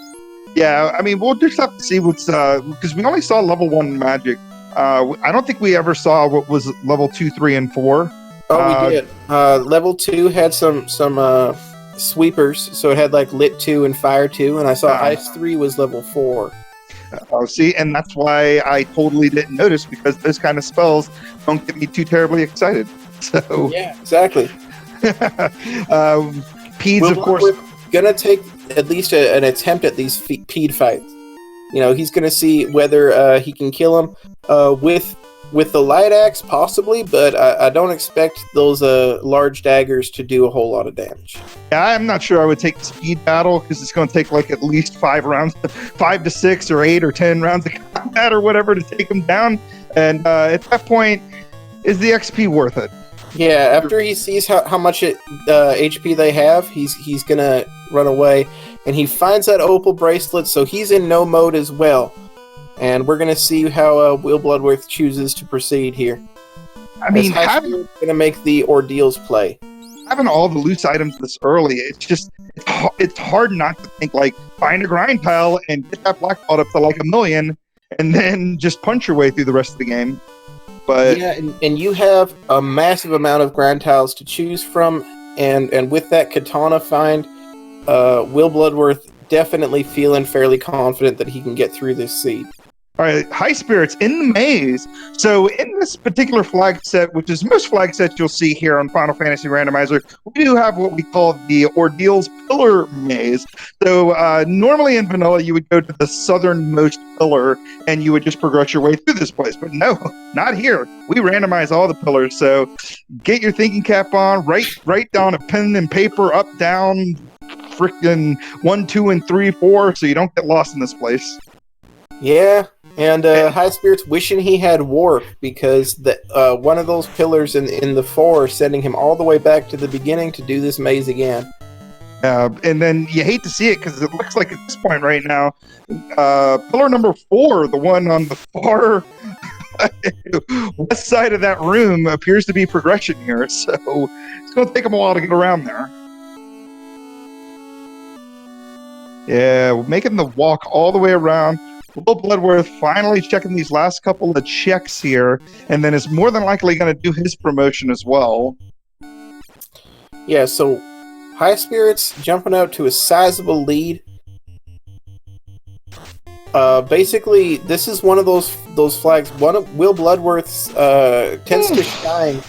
Yeah, I mean, we'll just have to see what's because we only saw level 1 magic. I don't think we ever saw what was level 2, 3, and 4. Oh, we did. Level 2 had some sweepers, so it had like Lit 2 and Fire 2, and I saw Ice 3 was level 4. Oh, see, and that's why I totally didn't notice, because those kind of spells don't get me too terribly excited. So yeah, exactly. Peds, of course, we're gonna take at least an attempt at these Ped fights. He's gonna see whether he can kill him with the light axe, possibly, but I don't expect those large daggers to do a whole lot of damage. Yeah, I'm not sure I would take the speed battle, because it's going to take like at least 5 rounds, 5 to 6 or 8 or 10 rounds of combat or whatever to take them down. And at that point, is the XP worth it? Yeah, after he sees how much HP they have, he's gonna run away, and he finds that opal bracelet, so he's in no mode as well. And we're gonna see how WillBloodworth chooses to proceed here. I mean, Highspirits gonna make the ordeals play. Having all the loose items this early, it's hard not to think like find a grind pile and get that black belt up to like 1 million, and then just punch your way through the rest of the game. But yeah, and you have a massive amount of grind tiles to choose from, and with that katana find, WillBloodworth definitely feeling fairly confident that he can get through this seed. All right, Highspirits in the maze. So in this particular flag set, which is most flag sets you'll see here on Final Fantasy Randomizer, we do have what we call the Ordeals Pillar Maze. So normally in vanilla, you would go to the southernmost pillar and you would just progress your way through this place. But no, not here. We randomize all the pillars. So get your thinking cap on, write down a pen and paper, up, down, freaking 1, 2, and 3, 4, so you don't get lost in this place. Yeah, and Highspirits wishing he had warp, because one of those pillars in the 4 sending him all the way back to the beginning to do this maze again. And then you hate to see it because it looks like at this point right now, pillar number 4, the one on the far west side of that room, appears to be progression here. So it's going to take him a while to get around there. Yeah, we're making the walk all the way around. WillBloodworth finally checking these last couple of checks here, and then is more than likely going to do his promotion as well. Yeah, so Highspirits jumping out to a sizable lead. Basically, this is one of those flags. One of WillBloodworth's tends to shine.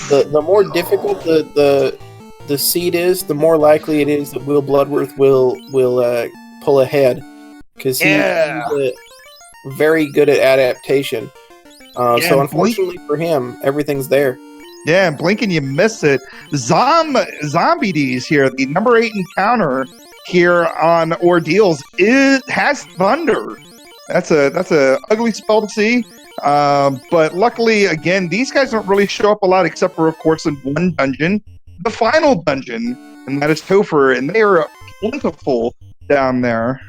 The more difficult the seed is, the more likely it is that WillBloodworth will pull ahead. Because he's very good at adaptation. So unfortunately for him, everything's there. Yeah, and blink and you miss it. Zombie D's here, the number 8 encounter here on Ordeals has Thunder. That's a ugly spell to see. But luckily, again, these guys don't really show up a lot, except for, of course, in one dungeon, the final dungeon, and that is Topher, and they are plentiful down there.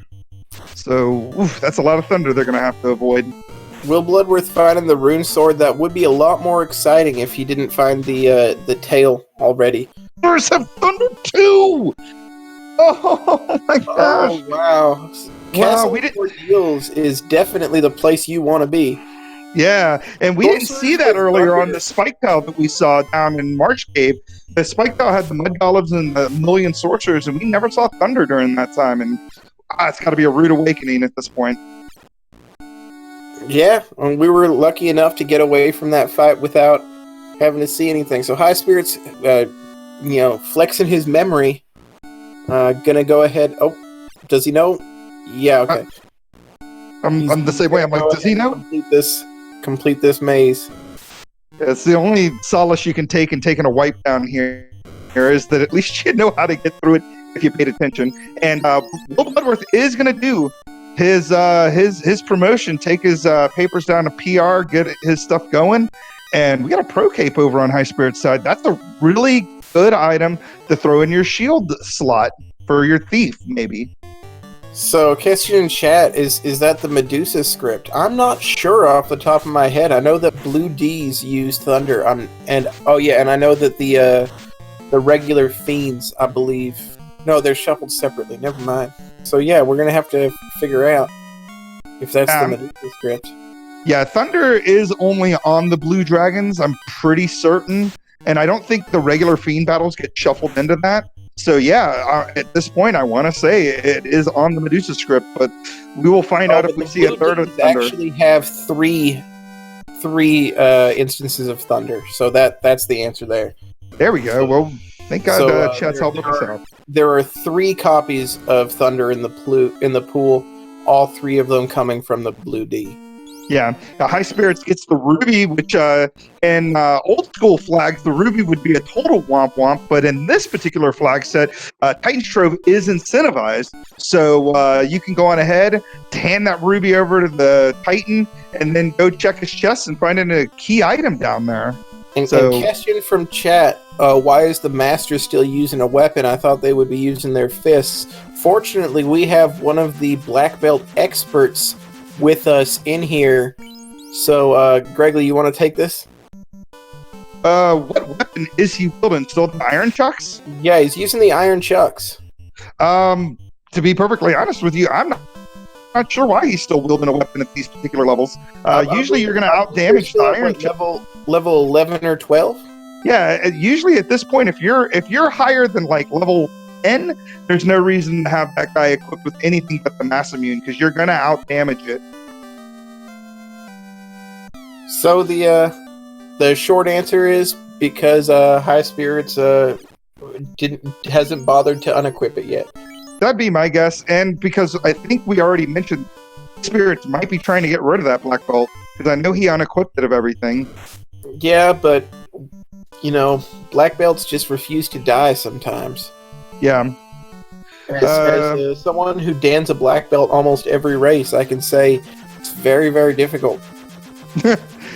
So, that's a lot of thunder they're going to have to avoid. WillBloodworth finding the rune sword, that would be a lot more exciting if he didn't find the tail already. There's some thunder too! Oh my gosh! Oh, wow. Castle Ordeals is definitely the place you want to be. Yeah, and we didn't see that earlier on the spike tile that we saw down in March Cave. The spike tile had the mud golems and the million sorcerers, and we never saw thunder during that time, and it's got to be a rude awakening at this point. Yeah, and we were lucky enough to get away from that fight without having to see anything. So Highspirits, flexing his memory, gonna go ahead. Oh, does he know? Yeah, okay. I'm the same way. I'm like, does he know? Complete this maze. It's the only solace you can take in taking a wipe down here is that at least you know how to get through it if you paid attention. And WillBloodworth is going to do his promotion, take his papers down to PR, get his stuff going. And we got a pro cape over on Highspirits side. That's a really good item to throw in your shield slot for your thief, maybe. So, question in chat, is that the Medusa script? I'm not sure off the top of my head. I know that Blue D's use Thunder, and I know that the regular Fiends, I believe, no, they're shuffled separately. Never mind. So yeah, we're gonna have to figure out if that's the Medusa script. Yeah, Thunder is only on the Blue Dragons, I'm pretty certain, and I don't think the regular Fiend battles get shuffled into that. So yeah, at this point, I want to say it is on the Medusa script, but we will find out if we see a third of Thunder. Actually, have three instances of Thunder, so that's the answer there. There we go. Well, thank God chat's helping us out. There are 3 copies of Thunder in the pool, all 3 of them coming from the Blue D. Yeah, Highspirits gets the ruby, which in old school flags, the ruby would be a total womp womp, but in this particular flag set, Titan's Trove is incentivized, so you can go on ahead, hand that ruby over to the Titan, and then go check his chest and find a key item down there. And So question from chat, why is the master still using a weapon? I thought they would be using their fists. Fortunately, we have one of the black belt experts with us in here. So, Gregory, you want to take this? what weapon is he wielding? Still the iron chucks? Yeah, he's using the iron chucks. To be perfectly honest with you, I'm not sure why he's still wielding a weapon at these particular levels. Usually you're going to out-damage the iron chuck. Level 11 or 12? Yeah, usually at this point, if you're higher than like level 10, there's no reason to have that guy equipped with anything but the mass immune, because you're going to out-damage it. So the short answer is because Highspirits hasn't bothered to unequip it yet. That'd be my guess, and because I think we already mentioned Spirits might be trying to get rid of that black belt, because I know he unequipped it of everything. Yeah, but you know, black belts just refuse to die sometimes. Yeah. As someone who dans a black belt almost every race, I can say it's very, very difficult.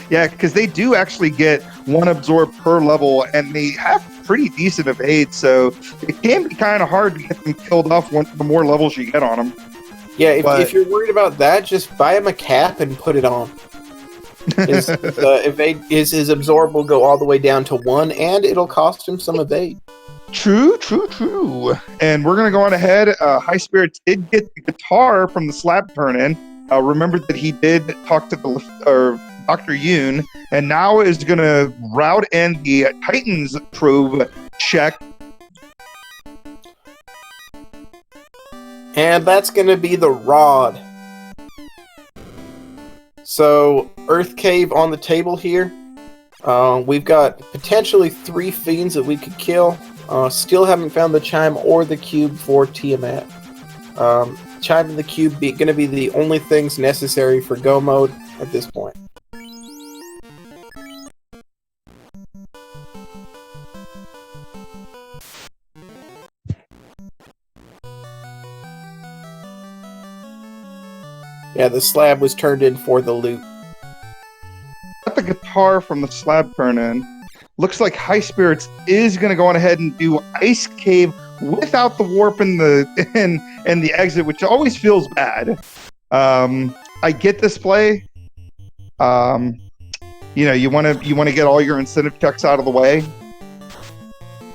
Yeah, because they do actually get one absorb per level, and they have pretty decent evade, so it can be kind of hard to get them killed off the more levels you get on them. Yeah, if you're worried about that, just buy him a cap and put it on. His absorb will go all the way down to 1, and it'll cost him some evade. True. And we're going to go on ahead. Highspirits did get the guitar from the slab turn-in. Remember that he did talk to Dr. Yoon, and now is going to route in the Titans probe check. And that's going to be the rod. So, Earth Cave on the table here. We've got potentially 3 fiends that we could kill. Still haven't found the chime or the cube for Tiamat. Chime and the cube going to be the only things necessary for go mode at this point. Yeah, the slab was turned in for the loot. Got the guitar from the slab turn-in. Looks like Highspirits is going to go on ahead and do Ice Cave without the warp and the exit, which always feels bad. I get this play. You want to get all your incentive checks out of the way,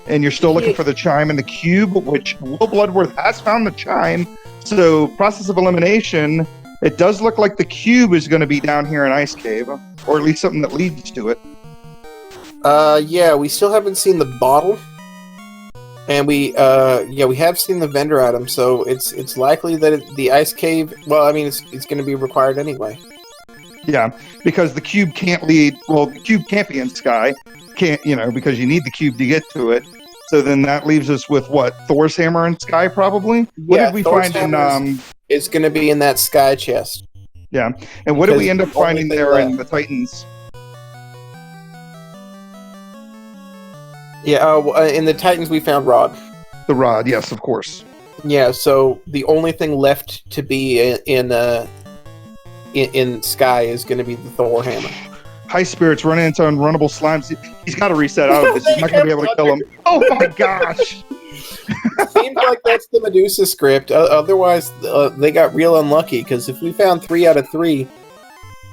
and you're still looking for the chime and the cube, which WillBloodworth has found the chime. So, process of elimination. It does look like the cube is going to be down here in Ice Cave, or at least something that leads to it. Yeah, we still haven't seen the bottle, and we have seen the vendor item, so it's likely that the Ice Cave. Well, I mean, it's going to be required anyway. Yeah, because the cube can't lead. Well, the cube can't be in Sky, because you need the cube to get to it. So then that leaves us with what? Thor's hammer and Sky, probably. What did we Thor's find in? It's going to be in that Sky chest. Yeah, and what did we end up finding there in the Titans? Yeah, in the Titans we found Rod. The Rod, yes, of course. Yeah, so the only thing left to be in Sky is going to be the Thor hammer. Highspirits running into unrunnable slimes. He's got to reset out of this. He's not going to be able to kill him. Oh my gosh! Seems like that's the Medusa script. Otherwise, they got real unlucky, because if we found 3 out of 3,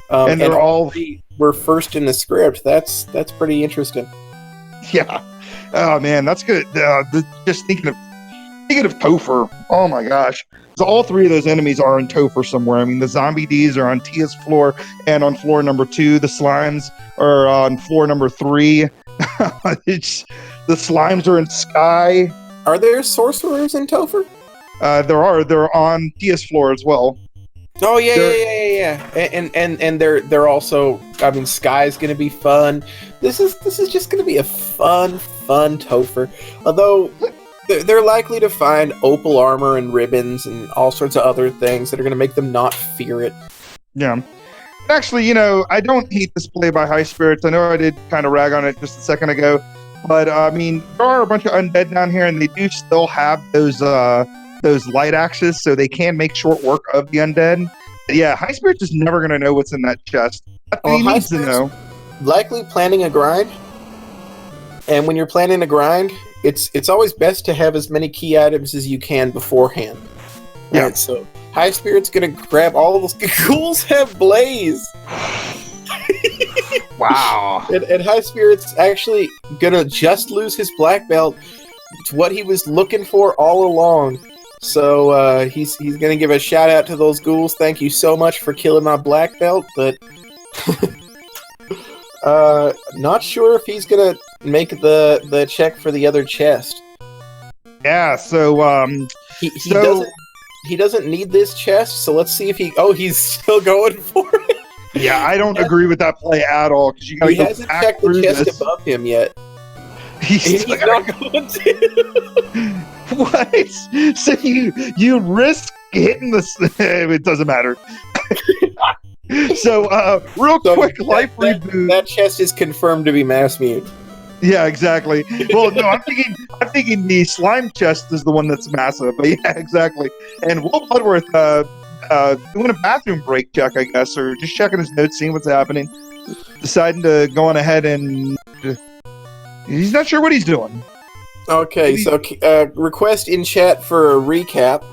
and they're all 3 were first in the script, that's pretty interesting. Yeah. Oh man, that's good. Just thinking of Topher. Oh my gosh. So all 3 of those enemies are in Topher somewhere. I mean, the zombie Ds are on Tia's floor and on floor number 2. The slimes are on floor number 3. The slimes are in Sky. Are there sorcerers in Topher? There are. They're on Tia's floor as well. Oh yeah. And they're also. I mean, Sky's gonna be fun. This is just gonna be a fun Topher. Although they're likely to find opal armor and ribbons and all sorts of other things that are gonna make them not fear it. Yeah. Actually, I don't hate this play by Highspirits. I know I did kind of rag on it just a second ago. But, I mean, there are a bunch of undead down here, and they do still have those light axes, so they can make short work of the undead. But yeah, Highspirits is never going to know what's in that chest. He needs to know. Likely planning a grind. And when you're planning a grind, it's always best to have as many key items as you can beforehand. Yeah. Right, so Highspirit's gonna grab all of those. Ghouls have Blaze! Wow. And Highspirit's actually gonna just lose his black belt. It's what he was looking for all along. So he's gonna give a shout out to those ghouls. Thank you so much for killing my black belt, but not sure if he's gonna make the check for the other chest. Yeah, so he doesn't need this chest, so let's see if he's still going for it. Yeah, I don't agree with that play at all, because you gotta He hasn't checked the chest above him yet. He's not going to. What? So you risk hitting this? It doesn't matter. So quick life reboot. That chest is confirmed to be mass mute. Yeah, exactly. Well, no, I'm thinking the slime chest is the one that's massive. But yeah, exactly. And WillBloodworth doing a bathroom break check, I guess, or just checking his notes, seeing what's happening, deciding to go on ahead and he's not sure what he's doing. Okay, so request in chat for a recap.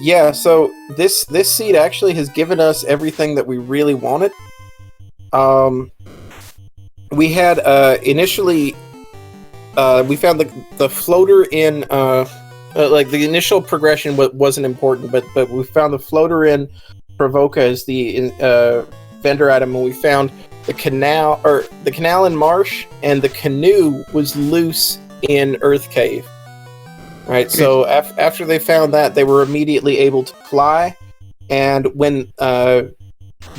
Yeah, so this seed actually has given us everything that we really wanted. We had initially we found the floater in like the initial progression wasn't important, but we found the floater in Provoca as the vendor item, and we found the canal in Marsh, and the canoe was loose in Earth Cave. Right, so after they found that, they were immediately able to fly, and when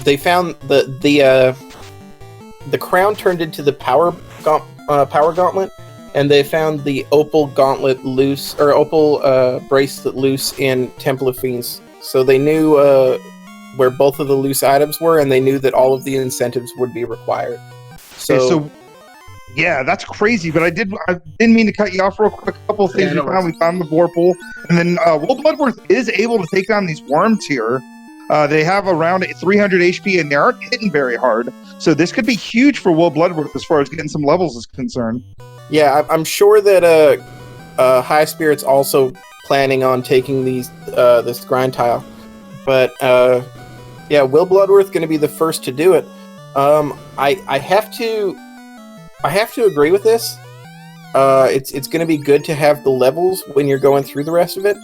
they found the crown turned into the power gauntlet, and they found the opal gauntlet loose, or opal bracelet loose in Temple of Fiends. So they knew where both of the loose items were, and they knew that all of the incentives would be required. So yeah, that's crazy. But I didn't mean to cut you off real quick. A couple of things we found the Vorpal, and then WillBloodworth is able to take down these worms here. They have around 300 HP, and they aren't hitting very hard. So this could be huge for WillBloodworth as far as getting some levels is concerned. Yeah, I'm sure that Highspirits also planning on taking this grind tile, but yeah, WillBloodworth going to be the first to do it. I have to agree with this. It's going to be good to have the levels when you're going through the rest of it.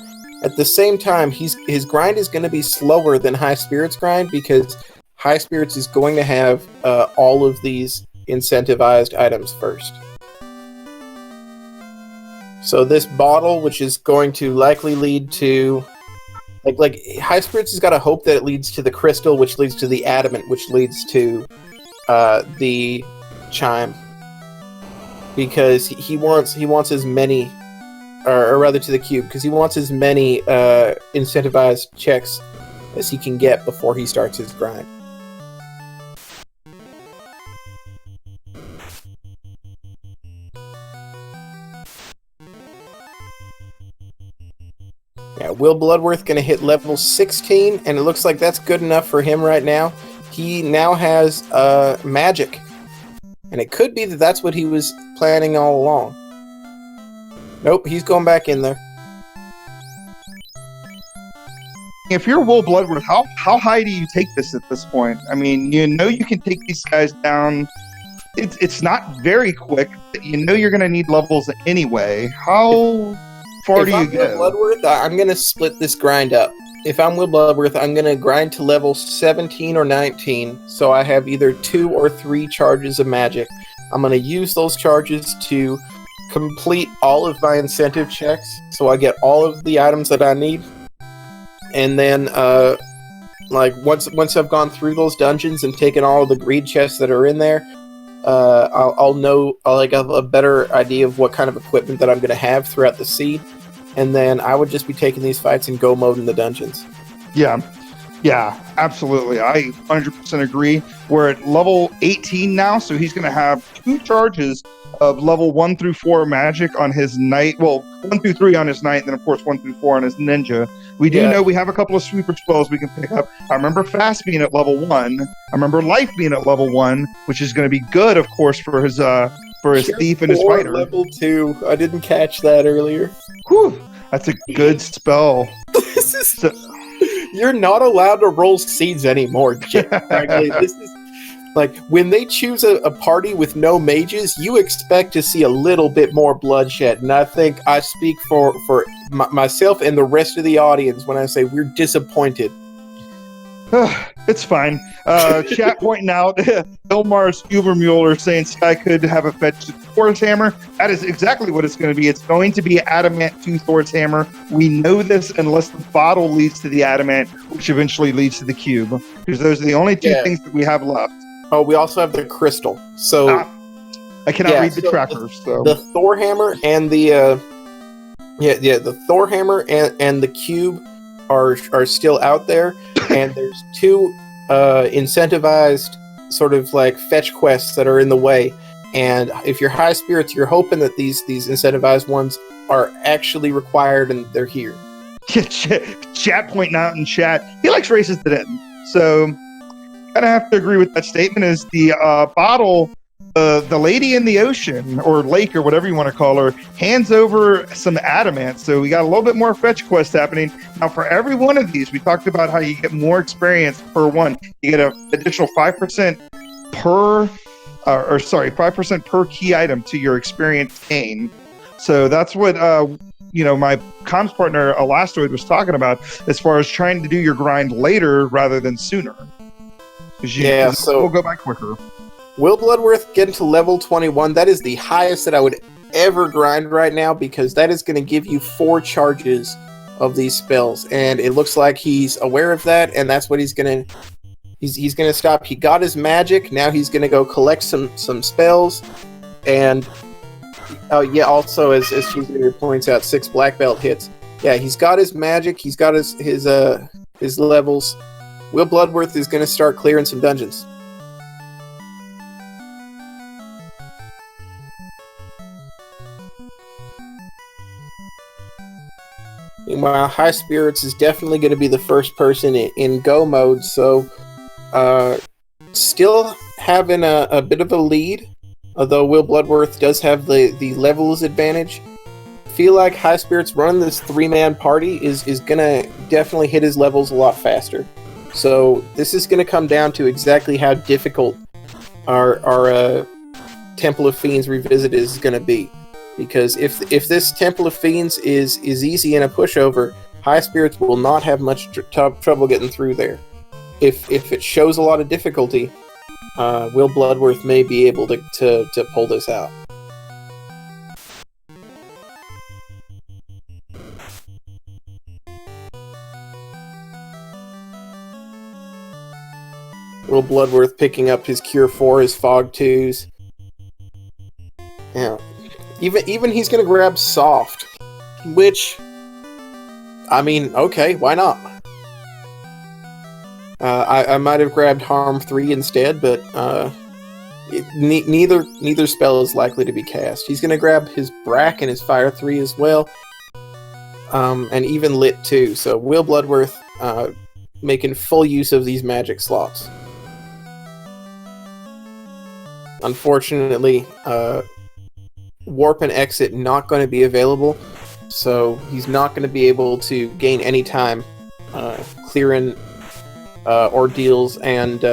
At the same time, his grind is going to be slower than Highspirits' grind, because Highspirits is going to have all of these incentivized items first. So this bottle, which is going to likely lead to like Highspirits has got to hope that it leads to the crystal, which leads to the adamant, which leads to the chime, because he wants as many, or rather to the cube, because he wants as many incentivized checks as he can get before he starts his grind. Yeah, WillBloodworth going to hit level 16, and it looks like that's good enough for him right now. He now has magic, and it could be that that's what he was planning all along. Nope, he's going back in there. If you're WillBloodworth, how high do you take this at this point? I mean, you know you can take these guys down. It's not very quick, but you know you're going to need levels anyway. How far do you go? WillBloodworth, I'm going to split this grind up. If I'm WillBloodworth, I'm going to grind to level 17 or 19, so I have either 2 or 3 charges of magic. I'm going to use those charges to complete all of my incentive checks, so I get all of the items that I need. And then, like once I've gone through those dungeons and taken all of the greed chests that are in there, I'll have a better idea of what kind of equipment that I'm going to have throughout the seed. And then I would just be taking these fights in go mode in the dungeons. Yeah, absolutely. I 100% agree. We're at level 18 now, so he's going to have 2 charges of level 1 through 4 magic on his knight. Well, 1 through 3 on his knight, and then of course 1 through 4 on his ninja. We do know we have a couple of sweeper spells we can pick up. I remember fast being at level 1. I remember life being at level 1, which is going to be good, of course, for his for his Cure thief and his 4 fighter. level 2. I didn't catch that earlier. Whew, that's a good spell. This is... You're not allowed to roll seeds anymore, frankly. This is... Like, when they choose a party with no mages, you expect to see a little bit more bloodshed. And I think I speak for myself and the rest of the audience when I say we're disappointed. It's fine. Chat pointing out Elmar's Ubermuller saying Sky could have a fetch to Thor's hammer. That is exactly what it's going to be. It's going to be adamant to Thor's hammer. We know this unless the bottle leads to the adamant, which eventually leads to the cube. Because those are the only two things that we have left. Oh, we also have the crystal. So I cannot read the trackers. So the Thor hammer and the the Thor hammer and the cube are still out there, and there's 2 incentivized sort of like fetch quests that are in the way. And if you're high spirits, you're hoping that these incentivized ones are actually required and they're here. Chat pointing out in chat, he likes races that end. So kind of have to agree with that statement. Is the bottle, the lady in the ocean or lake or whatever you want to call her, hands over some adamant. So we got a little bit more fetch quest happening. Now for every one of these, we talked about how you get more experience per one. You get an additional 5% per, 5% per key item to your experience gain. So that's what, my comms partner, Elastoid, was talking about as far as trying to do your grind later rather than sooner. So we'll go back quicker. WillBloodworth getting to level 21, that is the highest that I would ever grind right now, because that is going to give you 4 charges of these spells, and it looks like he's aware of that, and that's what he's going to stop. He got his magic, now he's going to go collect some spells, and also as Cheeseeater points out, 6 black belt hits. Yeah, he's got his magic, he's got his levels. WillBloodworth is going to start clearing some dungeons. Meanwhile, Highspirits is definitely going to be the first person in go mode, so still having a bit of a lead, although WillBloodworth does have the levels advantage. Feel like Highspirits running this 3-man party is going to definitely hit his levels a lot faster. So this is going to come down to exactly how difficult our Temple of Fiends Revisited is going to be. Because if this Temple of Fiends is easy in a pushover, Highspirits will not have much trouble getting through there. If it shows a lot of difficulty, WillBloodworth may be able to pull this out. WillBloodworth picking up his Cure 4, his Fog 2s. Yeah. Even he's going to grab Soft, which, I mean, okay, why not? I might have grabbed Harm 3 instead, but neither spell is likely to be cast. He's going to grab his Brack and his Fire 3 as well, and even Lit 2. So WillBloodworth making full use of these magic slots. Unfortunately, Warp and Exit not going to be available, so he's not going to be able to gain any time clearing Ordeals and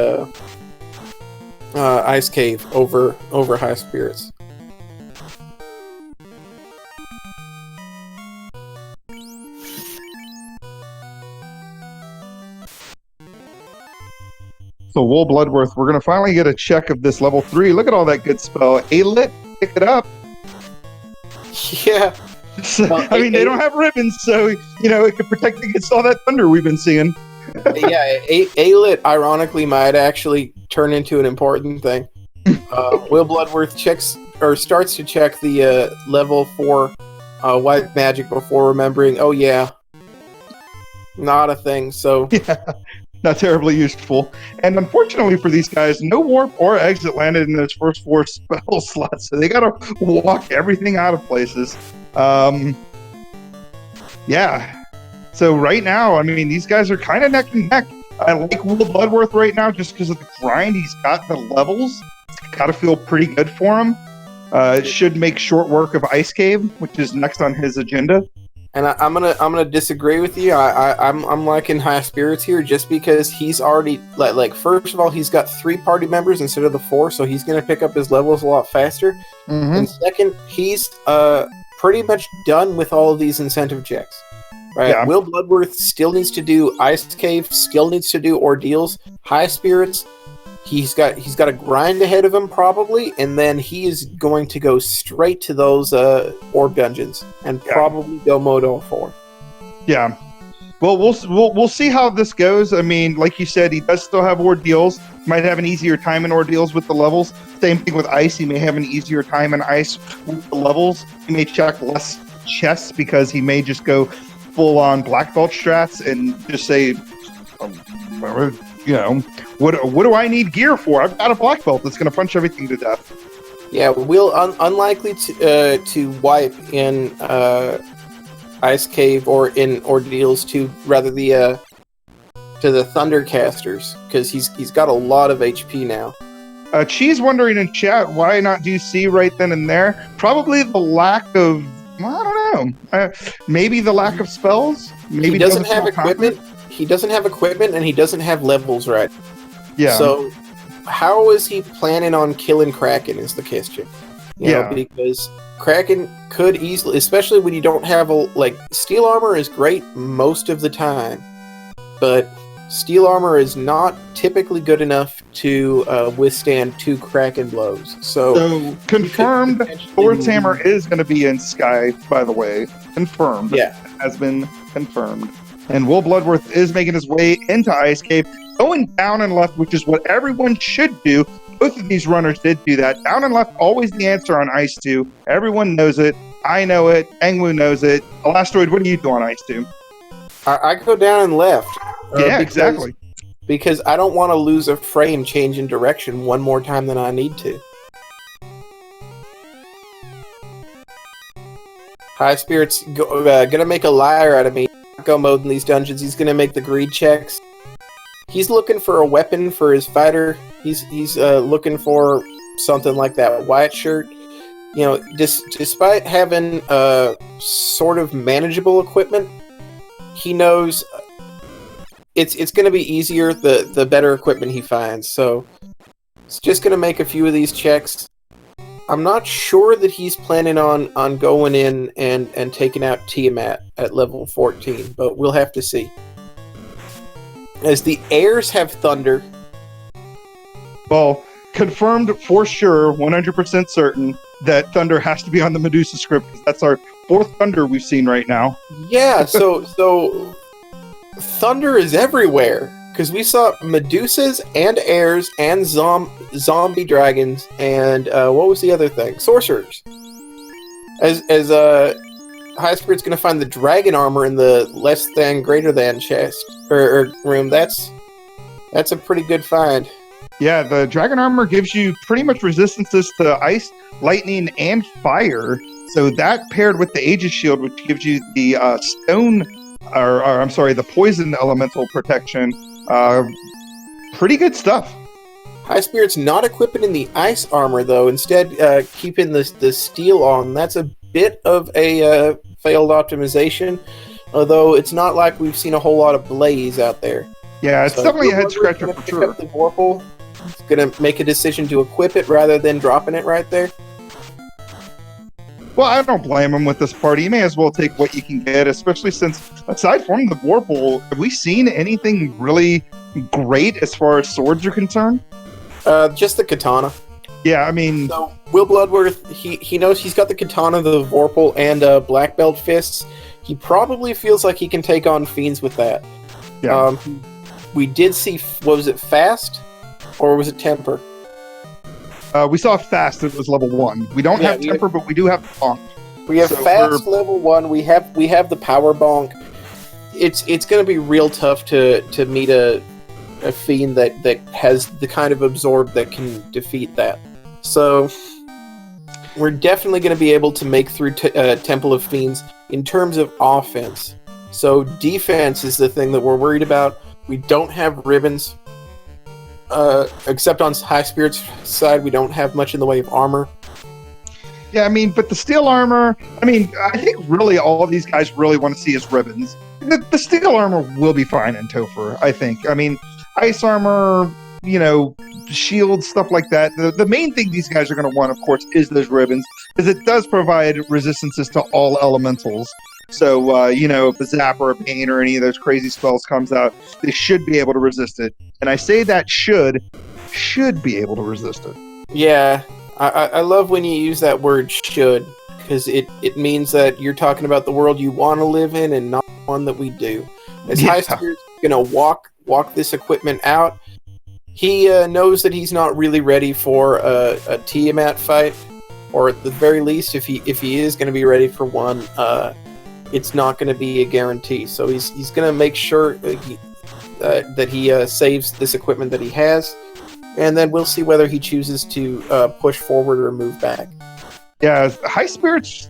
Ice Cave over Highspirits. So WillBloodworth, we're going to finally get a check of this level 3. Look at all that good spell. A-Lit, pick it up. Yeah. I mean, they don't have ribbons, so, it could protect against all that thunder we've been seeing. Yeah, A-Lit, ironically, might actually turn into an important thing. WillBloodworth starts to check the level 4 white magic before remembering, oh yeah, not a thing, so... Yeah. Not terribly useful. And unfortunately for these guys, no warp or exit landed in those first 4 spell slots, so they gotta walk everything out of places. Yeah. So right now, I mean, these guys are kind of neck and neck. I like WillBloodworth right now just because of the grind. He's got the levels. It's gotta feel pretty good for him. should make short work of Ice Cave, which is next on his agenda. And I'm gonna disagree with you. I'm liking Highspirits here just because he's already like first of all he's got 3 party members instead of the 4, so he's gonna pick up his levels a lot faster. Mm-hmm. And second, he's pretty much done with all of these incentive checks. Right? Yeah. WillBloodworth still needs to do Ice Cave, still needs to do Ordeals. Highspirits, he's got a grind ahead of him probably, and then he is going to go straight to those orb dungeons and probably go Modo 4. Yeah. Well, we'll see how this goes. I mean, like you said, he does still have Ordeals. Might have an easier time in Ordeals with the levels. Same thing with Ice. He may have an easier time in Ice with the levels. He may check less chests because he may just go full on black belt strats and just say, what do I need gear for? I've got a black belt that's going to punch everything to death. Yeah, Will unlikely to wipe in Ice Cave or in Ordeals to rather the to the Thundercasters because he's got a lot of HP now. Cheese wondering in chat why not do C right then and there. Probably the lack of, I don't know. Maybe the lack of spells. Maybe he doesn't have equipment. He doesn't have equipment, and he doesn't have levels right. Yeah. So, how is he planning on killing Kraken? Is the question. You know, because Kraken could easily, especially when you don't have steel armor is great most of the time, but steel armor is not typically good enough to withstand 2 Kraken blows. So confirmed, Thor's hammer is going to be in Sky, by the way. Confirmed. Yeah. It has been confirmed. And WillBloodworth is making his way into Ice Cave, going down and left, which is what everyone should do. Both of these runners did do that. Down and left, always the answer on Ice 2. Everyone knows it. I know it. Anglu knows it. Elastoid, what do you do on Ice 2? I go down and left. Exactly. Because I don't want to lose a frame changing direction one more time than I need to. Highspirits gonna make a liar out of me. Go mode in these dungeons. He's gonna make the greed checks. He's looking for a weapon for his fighter. He's looking for something like that white shirt. You know, despite having sort of manageable equipment, he knows it's going to be easier the better equipment he finds. So it's just going to make a few of these checks. I'm not sure that he's planning on going in and taking out Tiamat at level 14, but we'll have to see. As the heirs have Thunder. Well, confirmed for sure, 100% certain, that Thunder has to be on the Medusa script, because that's our 4th Thunder we've seen right now. Yeah, so Thunder is everywhere, because we saw Medusas and heirs and zombie dragons and what was the other thing? Sorcerers. As Highspirit's going to find the dragon armor in the less than greater than chest or room. That's a pretty good find. Yeah, the dragon armor gives you pretty much resistances to ice, lightning, and fire. So that paired with the Aegis shield, which gives you the the poison elemental protection. Pretty good stuff. Highspirit's not equipping in the ice armor though. Instead, keeping the steel on. That's a bit of a failed optimization. Although it's not like we've seen a whole lot of blaze out there. Yeah, it's definitely a head scratcher for sure. The Vorpal. It's going to make a decision to equip it rather than dropping it right there. Well, I don't blame him with this party. You may as well take what you can get, especially since, aside from the Vorpal, have we seen anything really great as far as swords are concerned? Just the katana. Yeah, I mean... So, WillBloodworth, he knows he's got the katana, the Vorpal, and black belt fists. He probably feels like he can take on fiends with that. Yeah. We did see, what was it, Fast? Or was it Temper? We saw Fast, it was level 1. We don't have Temper, but we do have Bonk. We have Fast level 1, we have the Power Bonk. It's going to be real tough to meet a fiend that has the kind of absorb that can defeat that. So, we're definitely going to be able to make through Temple of Fiends in terms of offense. So, defense is the thing that we're worried about. We don't have ribbons. Except on Highspirit's side, we don't have much in the way of armor. Yeah, I mean, but the steel armor, I mean, I think really all of these guys really want to see is ribbons. The steel armor will be fine in Topher, I think. I mean, ice armor, shield, stuff like that. The main thing these guys are going to want, of course, is those ribbons, because it does provide resistances to all elementals. So, if a zap or a pain or any of those crazy spells comes out, they should be able to resist it. And I say that should be able to resist it. Yeah, I love when you use that word should, because it means that you're talking about the world you want to live in and not one that we do. As Highspirits going to walk this equipment out, he knows that he's not really ready for a Tiamat fight, or at the very least, if he is going to be ready for one, it's not going to be a guarantee. So he's going to make sure that he saves this equipment that he has. And then we'll see whether he chooses to push forward or move back. Yeah, Highspirits,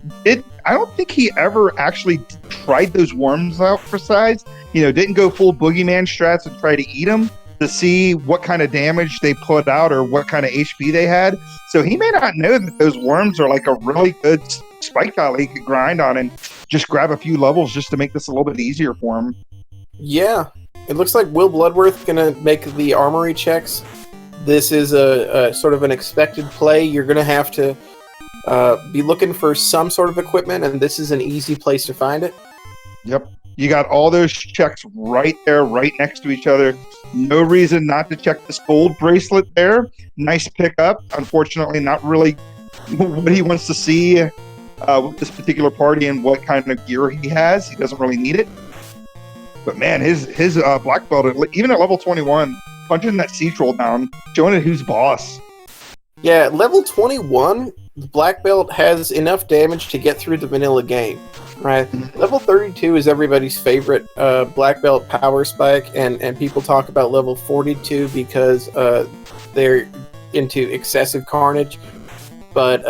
I don't think he ever actually tried those worms out for size. Didn't go full boogeyman strats and try to eat them to see what kind of damage they put out or what kind of HP they had. So he may not know that those worms are like a really good spike tile he could grind on and just grab a few levels just to make this a little bit easier for him. Yeah, it looks like WillBloodworth going to make the armory checks. This is a sort of an expected play. You're going to have to be looking for some sort of equipment, and this is an easy place to find it. Yep. You got all those checks right there, right next to each other. No reason not to check this gold bracelet there. Nice pickup. Unfortunately, not really what he wants to see with this particular party and what kind of gear he has. He doesn't really need it. But man, his black belt, even at level 21, punching that sea troll down, showing it who's boss. Yeah, level 21, the black belt has enough damage to get through the vanilla game, right? Level 32 is everybody's favorite black belt power spike, and people talk about level 42 because they're into excessive carnage. But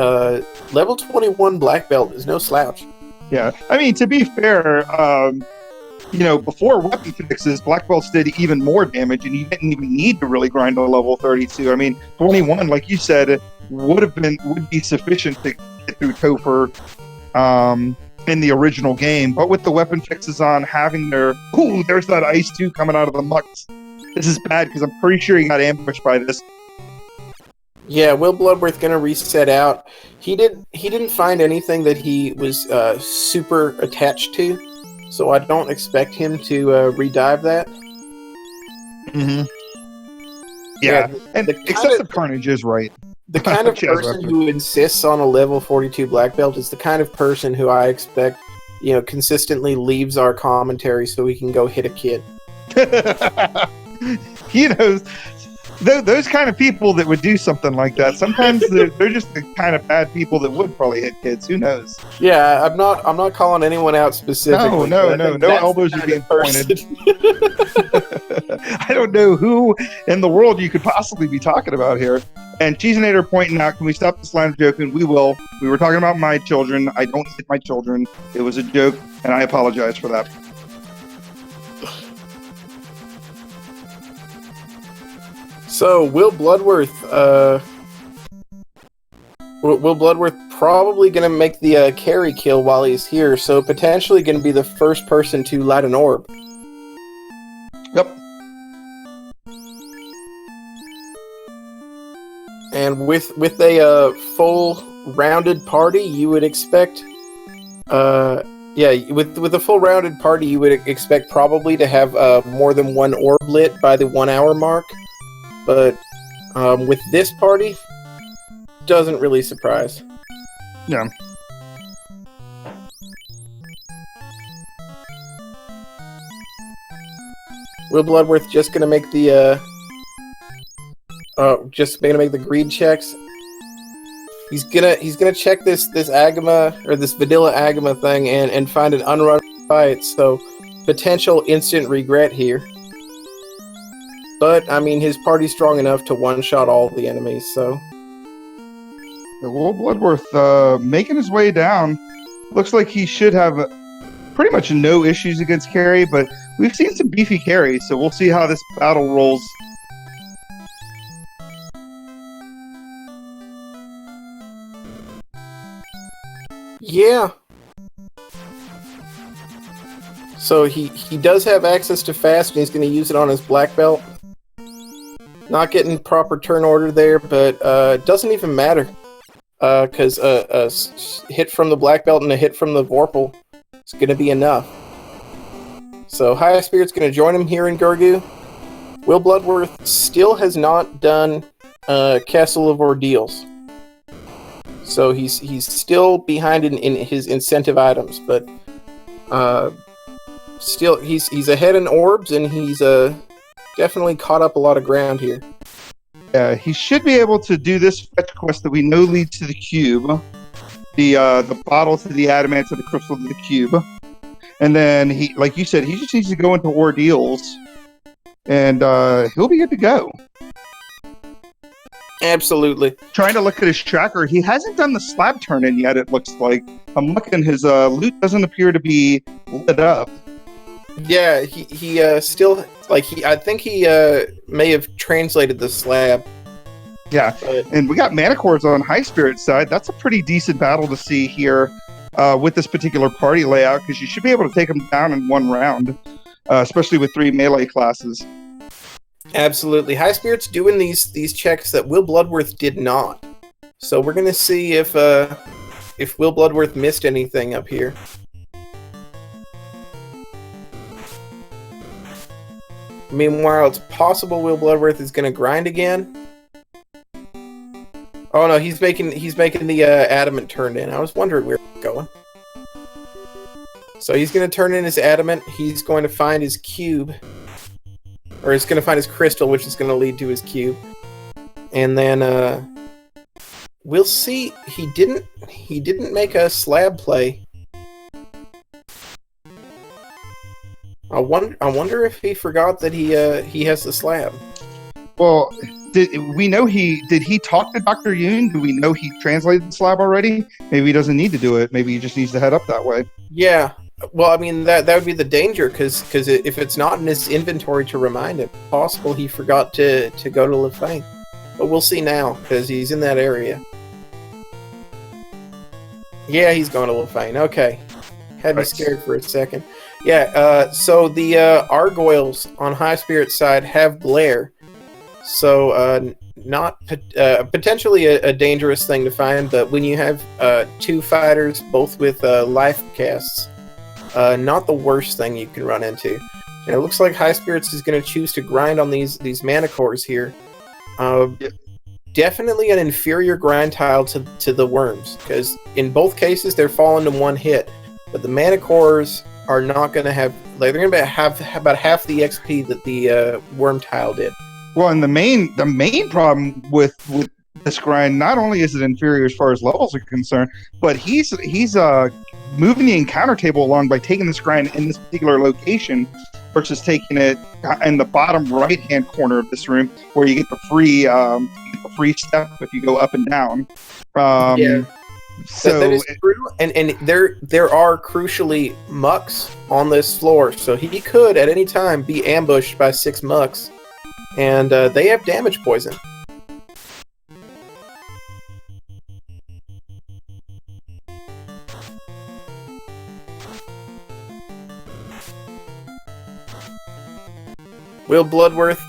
level 21 black belt is no slouch. Yeah, I mean, to be fair, before weapon fixes, black belts did even more damage, and you didn't even need to really grind to level 32. I mean, 21, like you said, would be sufficient to get through Topher in the original game. But with the weapon fixes on, having there's that ice 2 coming out of the mucks. This is bad because I'm pretty sure he got ambushed by this. Yeah, WillBloodworth gonna reset out. He didn't find anything that he was super attached to. So I don't expect him to redive that. Mm-hmm. Yeah, and excessive carnage is right. The kind of person who insists on a level 42 black belt is the kind of person who I expect, consistently leaves our commentary so we can go hit a kid. Those kind of people that would do something like that, sometimes they're just the kind of bad people that would probably hit kids. Who knows? Yeah, I'm not calling anyone out specifically. No elbows are being pointed. I don't know who in the world you could possibly be talking about here. And Cheesinator pointing out, can we stop this line of joking? We will. We were talking about my children. I don't hit my children. It was a joke, and I apologize for that. So, WillBloodworth probably going to make the carry kill while he's here, so potentially going to be the first person to light an orb. Yep. And with a full rounded party, you would expect... with a full rounded party, you would expect probably to have more than one orb lit by the 1 hour mark. But with this party, doesn't really surprise. Yeah. WillBloodworth just gonna make the greed checks. He's gonna check this Agama or this vanilla Agama thing and find an unrun fight. So potential instant regret here. But, I mean, his party's strong enough to one-shot all the enemies, so... WillBloodworth making his way down. Looks like he should have pretty much no issues against carry, but we've seen some beefy carries, so we'll see how this battle rolls. Yeah. So he does have access to fast, and he's going to use it on his black belt. Not getting proper turn order there, but it doesn't even matter. Because a hit from the black belt and a hit from the Vorpal is going to be enough. So Highspirits going to join him here in Gurgu. WillBloodworth still has not done Castle of Ordeals. So he's still behind in his incentive items, but still he's ahead in orbs, and he's definitely caught up a lot of ground here. Yeah, he should be able to do this fetch quest that we know leads to the cube, the bottle to the adamant to the crystal to the cube, and then he, like you said, he just needs to go into ordeals, and he'll be good to go. Absolutely. Trying to look at his tracker, he hasn't done the slab turn in yet. It looks like I'm looking. His loot doesn't appear to be lit up. Yeah, he still, like, I think he may have translated the slab. Yeah, and we got Manticores on Highspirits side. That's a pretty decent battle to see here with this particular party layout, because you should be able to take them down in one round, especially with 3 melee classes. Absolutely. Highspirits doing these checks that WillBloodworth did not. So we're going to see if WillBloodworth missed anything up here. Meanwhile, it's possible WillBloodworth is going to grind again. Oh no, he's making the adamant turn in. I was wondering where it was going. So he's going to turn in his adamant. He's going to find his cube, or he's going to find his crystal, which is going to lead to his cube. And then we'll see. He didn't make a slab play. I wonder if he forgot that he has the slab. Well, did he talk to Dr. Yoon? Do we know he translated the slab already? Maybe he doesn't need to do it. Maybe he just needs to head up that way. Yeah. Well, I mean, that would be the danger, because if it's not in his inventory to remind him, it's possible he forgot to go to Lefane. But we'll see now, because he's in that area. Yeah, he's going to Lefane. Okay. Had me scared for a second. Yeah, so the Argoyles on Highspirits side have Glare. So, not potentially a dangerous thing to find, but when you have 2 fighters, both with life casts, not the worst thing you can run into. And it looks like Highspirits is going to choose to grind on these Manticores here. Definitely an inferior grind tile to the Worms, because in both cases they're falling to 1 hit. But the Manticores are not going to have... They're going to have about half the XP that the Worm tile did. Well, and the main problem with this grind, not only is it inferior as far as levels are concerned, but he's moving the encounter table along by taking this grind in this particular location versus taking it in the bottom right-hand corner of this room, where you get the free step if you go up and down. Yeah. So that is true, and there are crucially mucks on this floor, so he could at any time be ambushed by 6 mucks, and they have damage poison. WillBloodworth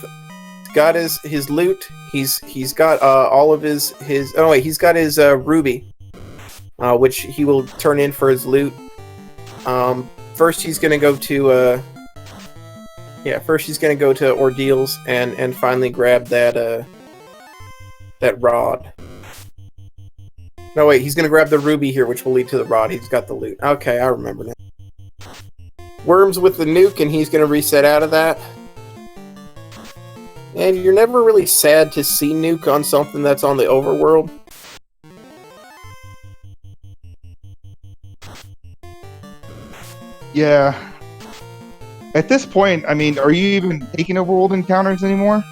got his loot. He's got all of his oh wait, he's got his ruby. Which he will turn in for his loot. First, he's going to go to Ordeals and finally grab that rod. No, wait, he's going to grab the ruby here, which will lead to the rod. He's got the loot. Okay, I remember now. Worms with the nuke, and he's going to reset out of that. And you're never really sad to see nuke on something that's on the overworld. Yeah. At this point, I mean, are you even taking overworld encounters anymore?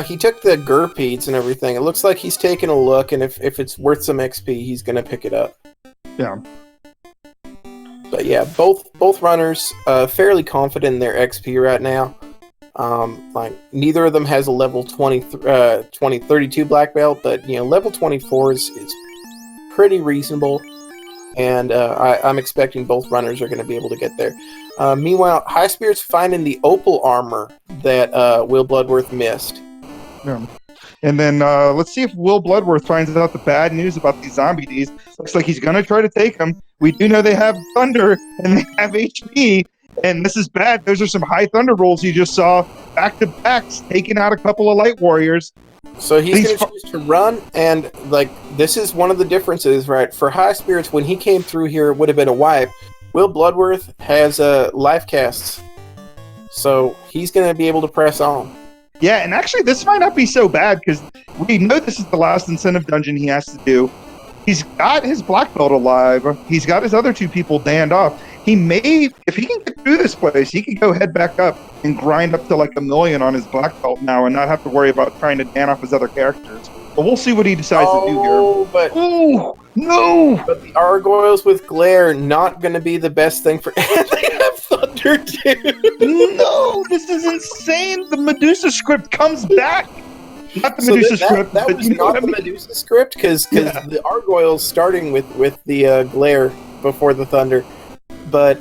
He took the Gurpedes and everything. It looks like he's taking a look, and if it's worth some XP, he's gonna pick it up. Yeah. But yeah, both runners fairly confident in their XP right now. Like, neither of them has a level 32 black belt, but level 24 is pretty reasonable. and I'm expecting both runners are going to be able to get there. Meanwhile, Highspirits finding the opal armor that Will Bloodworth missed. Yeah. And then let's see if Will Bloodworth finds out the bad news about these zombie Ds. Looks like he's going to try to take them. We do know they have thunder and they have HP, and this is bad. Those are some high thunder rolls you just saw, back-to-backs, taking out a couple of light warriors. So he's going to choose to run, and this is one of the differences, right? For Highspirits, when he came through here, it would have been a wipe. Will Bloodworth has life casts, so he's going to be able to press on. Yeah, and actually, this might not be so bad, because we know this is the last incentive dungeon he has to do. He's got his black belt alive. He's got his other two people danned off. He may, if he can get through this place, he can go head back up and grind up to 1 million on his black belt now and not have to worry about trying to dan off his other characters. But we'll see what he decides to do here. Oh, no! But the Gargoyles with Glare, not going to be the best thing for... And they have Thunder, too! No, this is insane! The Medusa script comes back! Not the Medusa script. That was not the Medusa script, because the Gargoyles starting with the Glare before the Thunder. But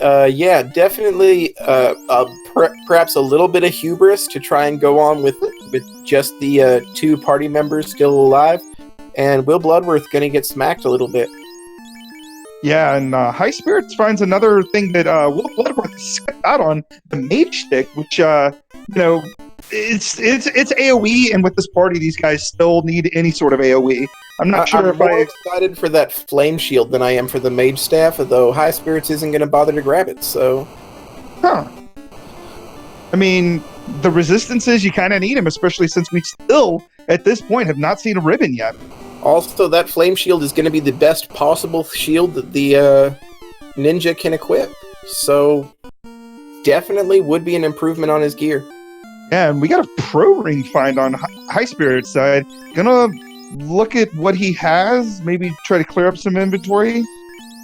definitely perhaps a little bit of hubris to try and go on with just the two party members still alive. And Will Bloodworth going to get smacked a little bit. Yeah, and Highspirits finds another thing that Will Bloodworth skipped out on, the Mage Stick, which, it's AoE, and with this party, these guys still need any sort of AoE. I'm not sure if I'm more excited for that flame shield than I am for the mage staff, though Highspirits isn't going to bother to grab it, so... Huh. I mean, the resistances, you kind of need them, especially since we still, at this point, have not seen a ribbon yet. Also, that flame shield is going to be the best possible shield that the ninja can equip, so definitely would be an improvement on his gear. Yeah, and we got a pro ring find on Highspirits side. Gonna look at what he has, maybe try to clear up some inventory.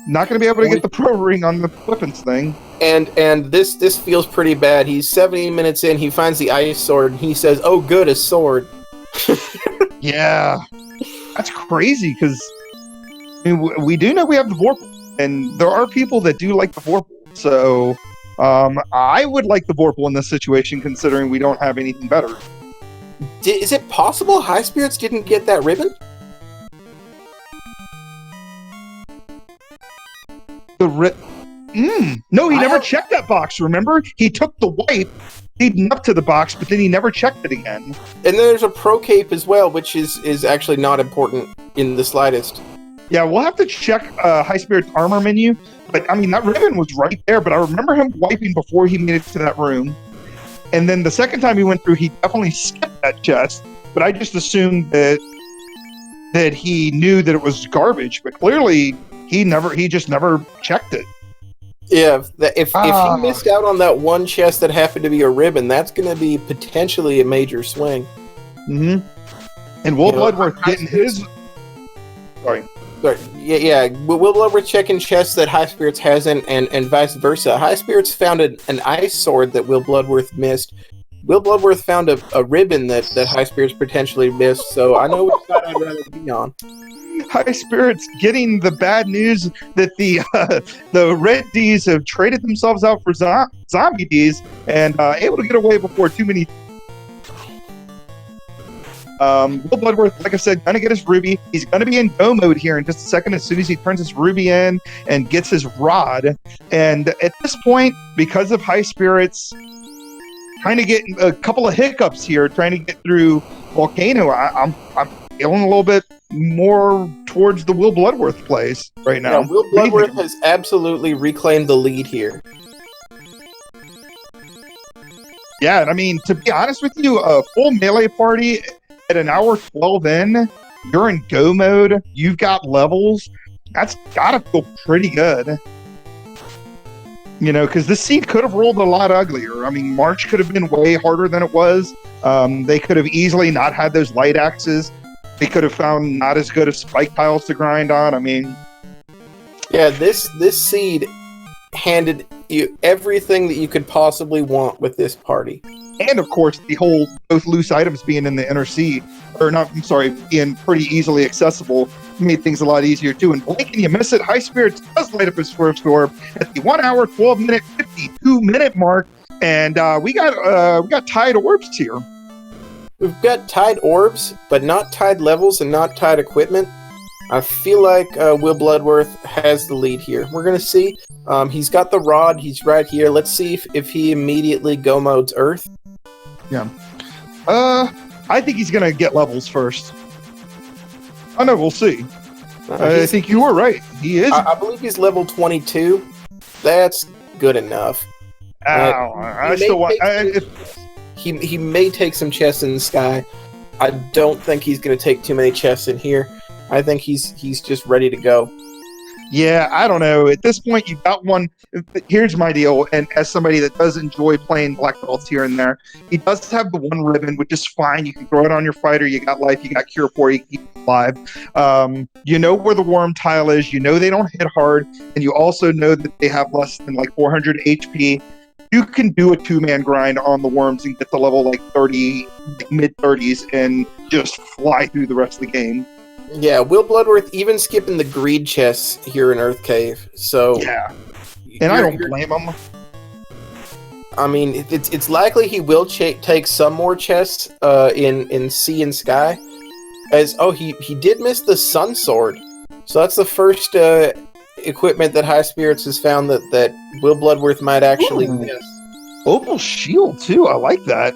Not going to be able to get the pro ring on the weapons thing. And this feels pretty bad. He's 70 minutes in, he finds the ice sword, and he says, "Oh good, a sword." Yeah. That's crazy, because I mean, we do know we have the Vorpal, and there are people that do like the Vorpal, so I would like the Vorpal in this situation, considering we don't have anything better. Is it possible Highspirits didn't get that ribbon? No, he never checked that box, remember? He took the wipe, leading up to the box, but then he never checked it again. And then there's a pro cape as well, which is actually not important in the slightest. Yeah, we'll have to check Highspirit's armor menu, but I mean, that ribbon was right there, but I remember him wiping before he made it to that room. And then the second time he went through, he definitely skipped that chest, but I just assumed that he knew that it was garbage, but clearly he just never checked it. Yeah, if he missed out on that one chest that happened to be a ribbon, that's going to be potentially a major swing. Mm-hmm. And Will Bloodworth getting his... Sorry. Yeah. Will Bloodworth checking chests that Highspirits hasn't, and vice versa. Highspirits found an ice sword that Will Bloodworth missed. Will Bloodworth found a ribbon that Highspirits potentially missed, so I know which side I'd rather be on. Highspirits getting the bad news that the Red Ds have traded themselves out for Zombie Ds and able to get away before too many. Will Bloodworth, like I said, gonna get his ruby. He's gonna be in go mode here in just a second as soon as he turns his ruby in and gets his rod. And at this point, because of Highspirits trying to get a couple of hiccups here, trying to get through Volcano, I'm feeling a little bit more towards the Will Bloodworth place right now. Yeah, Will Bloodworth has absolutely reclaimed the lead here. Yeah, and I mean, to be honest with you, a full melee party at an hour 12 in, you're in go mode, you've got levels, that's gotta feel pretty good. You know, because this seed could have rolled a lot uglier. I mean, March could have been way harder than it was. They could have easily not had those light axes. They could have found not as good of spike tiles to grind on. I mean... Yeah, this seed handed you everything that you could possibly want with this party. And, of course, the whole both loose items being in the inner seed, or not, I'm sorry, being pretty easily accessible made things a lot easier too. And blink and you miss it, Highspirits does light up his first orb at the 1 hour, 12 minute, 52-minute mark. And we got tied orbs here. We've got tied orbs, but not tied levels and not tied equipment. I feel like WillBloodworth has the lead here. We're going to see. He's got the rod. He's right here. Let's see if he immediately go modes Earth. Yeah. I think he's going to get levels first. Oh, no, we'll see. I think you were right. He is. I believe he's level 22. That's good enough. Ow. He may take some chests in the sky. I don't think he's going to take too many chests in here. I think he's just ready to go. Yeah, I don't know. At this point, you've got one. Here's my deal, and as somebody that does enjoy playing black belts here and there, he does have the one ribbon, which is fine. You can throw it on your fighter. You got life. You got cure for. You keep it alive. You know where the worm tile is. You know they don't hit hard, and you also know that they have less than like 400 HP. You can do a 2-man grind on the worms and get to level like 30, like mid-30s, and just fly through the rest of the game. Yeah, WillBloodworth even skipping the greed chests here in Earth Cave. So yeah, and I don't blame him. I mean, it's likely he will take some more chests in Sea and Sky. He did miss the Sun Sword, so that's the first equipment that Highspirits has found that WillBloodworth might actually miss. Opal Shield too. I like that.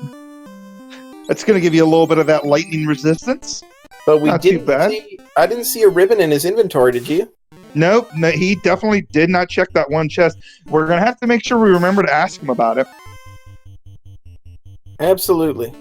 That's going to give you a little bit of that lightning resistance. But I didn't see a ribbon in his inventory, did you? Nope, no, he definitely did not check that one chest. We're going to have to make sure we remember to ask him about it. Absolutely.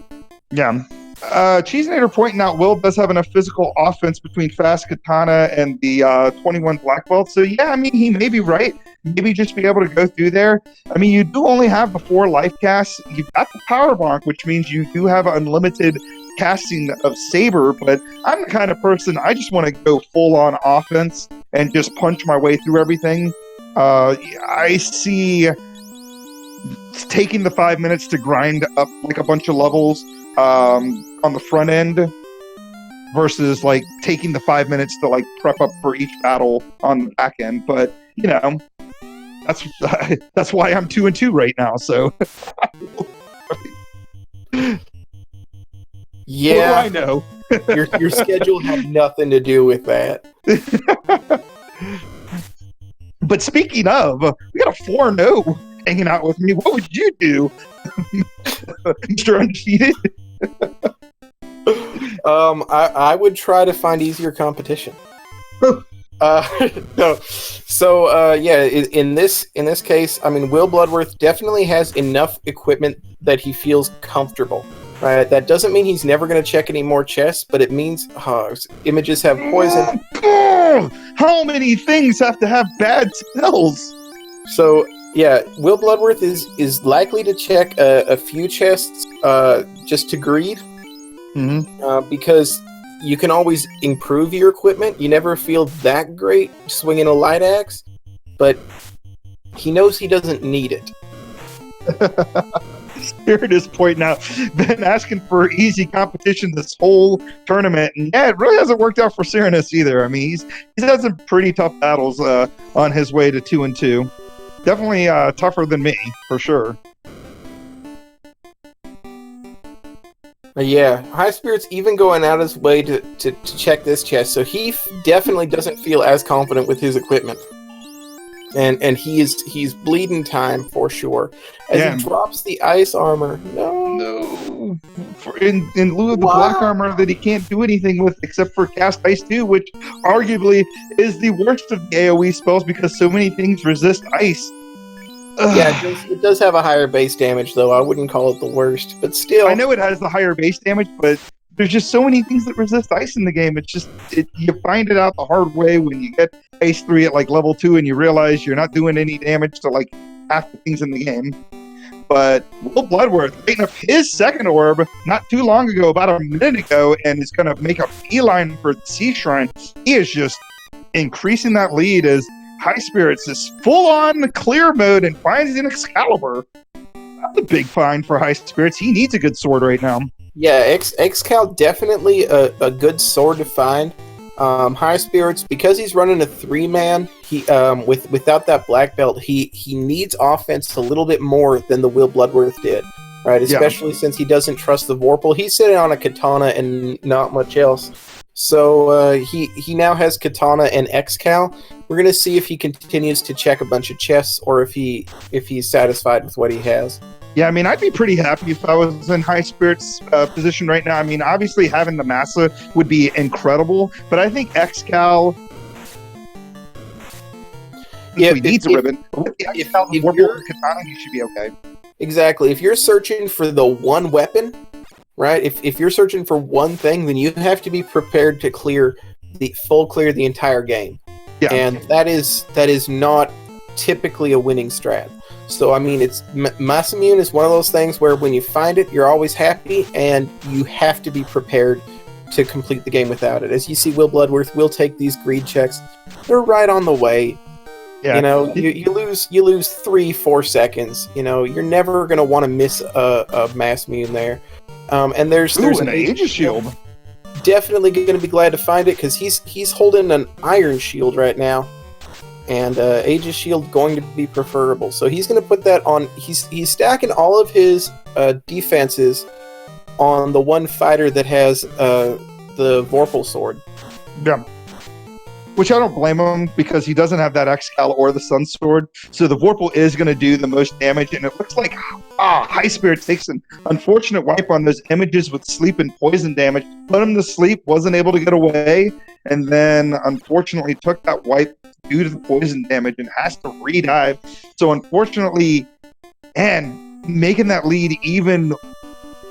Yeah. Cheesenator pointing out Will does have enough physical offense between Fast Katana and the 21 black belts. So, yeah, I mean, he may be right. Maybe just be able to go through there. I mean, you do only have the 4 life casts. You've got the power bonk, which means you do have unlimited casting of Saber, but I'm the kind of person, I just want to go full-on offense and just punch my way through everything. I see taking the 5 minutes to grind up like a bunch of levels on the front end versus like taking the 5 minutes to like prep up for each battle on the back end. But you know, that's why I'm 2-2 right now. So yeah, I know. your schedule had nothing to do with that. But speaking of, we got a 4-0 hanging out with me. What would you do, Mr. Undefeated? I would try to find easier competition. No. So yeah, in this case, I mean, WillBloodworth definitely has enough equipment that he feels comfortable. Right? That doesn't mean he's never going to check any more chests, but it means images have poison. How many things have to have bad spells? So yeah, WillBloodworth is likely to check a few chests just to greed. Mm-hmm. Because you can always improve your equipment. You never feel that great swinging a light axe, but he knows he doesn't need it. Spirit is pointing out, been asking for easy competition this whole tournament, and yeah, it really hasn't worked out for Cyranus either. I mean, he's had some pretty tough battles on his way to 2-2. Definitely tougher than me, for sure. Yeah, Highspirits even going out his way to check this chest, so he definitely doesn't feel as confident with his equipment. And he's bleeding time for sure. As he drops the ice armor. No. In lieu of the black armor that he can't do anything with except for cast ice 2, which arguably is the worst of the AoE spells because so many things resist ice. Yeah, it does have a higher base damage, though. I wouldn't call it the worst, but still. I know it has the higher base damage, but there's just so many things that resist ice in the game. It's just, you find it out the hard way when you get ice 3 at like level 2 and you realize you're not doing any damage to like half the things in the game. But WillBloodworth lighting up his second orb not too long ago, about a minute ago, and is going to make a beeline for the Sea Shrine. He is just increasing that lead as Highspirits is full-on clear mode and finds an Excalibur. That's a big find for Highspirits. He needs a good sword right now. Yeah, Excal definitely a good sword to find. Highspirits, because he's running a 3-man, he without that black belt, he needs offense a little bit more than the Will Bloodworth did, right? Especially since he doesn't trust the Vorpal. He's sitting on a katana and not much else. So he now has katana and X-Cal. We're gonna see if he continues to check a bunch of chests or if he's satisfied with what he has. Yeah, I mean, I'd be pretty happy if I was in Highspirits' position right now. I mean, obviously having the Massa would be incredible, but I think X-Cal needs a ribbon. With the X-Cal, the Vorpal, and katana, he should be okay. Exactly. If you're searching for the one weapon, right? If you're searching for one thing, then you have to be prepared to clear the entire game. Yeah. And that is not typically a winning strat. So I mean, Masamune is one of those things where when you find it, you're always happy, and you have to be prepared to complete the game without it. As you see, Will Bloodworth will take these greed checks. They're right on the way. Yeah. You know, you lose 3-4 seconds. You know, you're never gonna want to miss a Masamune there. And there's an Aegis shield. Definitely going to be glad to find it because he's holding an iron shield right now, and Aegis shield going to be preferable. So he's going to put that on. He's stacking all of his defenses on the one fighter that has the Vorpal sword. Yeah. Which I don't blame him because he doesn't have that X-Cal or the Sun Sword. So the Vorpal is going to do the most damage. And it looks like Highspirit takes an unfortunate wipe on those images with sleep and poison damage. Put him to sleep, wasn't able to get away. And then unfortunately took that wipe due to the poison damage and has to redive. So unfortunately, and making that lead even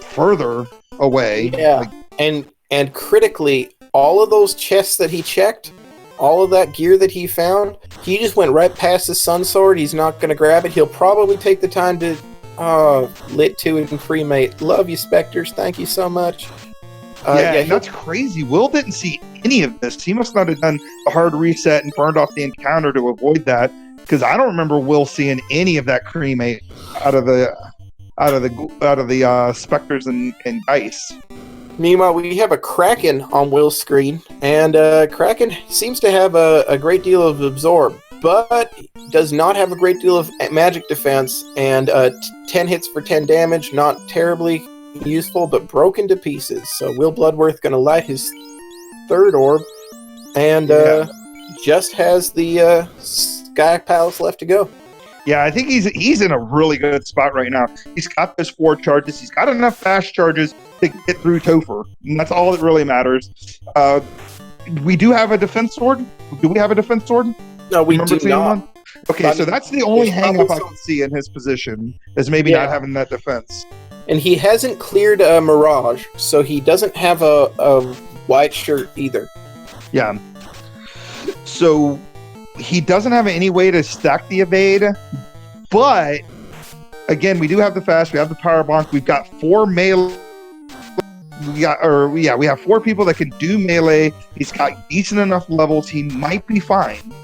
further away. Yeah. And critically, all of those chests that he checked, all of that gear that he found, he just went right past the Sun Sword. He's not going to grab it. He'll probably take the time to lit to it and cremate. Love you, Spectres. Thank you so much. That's crazy. Will didn't see any of this. He must not have done a hard reset and burned off the encounter to avoid that, because I don't remember Will seeing any of that cremate out of the Spectres and Dice. Meanwhile, we have a Kraken on Will's screen, and Kraken seems to have a great deal of absorb, but does not have a great deal of magic defense, and 10 hits for 10 damage, not terribly useful, but broken to pieces. So Will Bloodworth going to light his third orb, and just has the Sky Palace left to go. Yeah, I think he's in a really good spot right now. He's got those 4 charges. He's got enough fast charges to get through Topher, and that's all that really matters. We do have a defense sword. Do we have a defense sword? No, we do not. One? Okay, so that's the only hang-up I can see in his position, is maybe not having that defense. And he hasn't cleared a Mirage, so he doesn't have a white shirt either. Yeah. So he doesn't have any way to stack the evade, but again, we do have the fast, we have the power bonk, we've got 4 melee. We have 4 people that can do melee. He's got decent enough levels. He might be fine.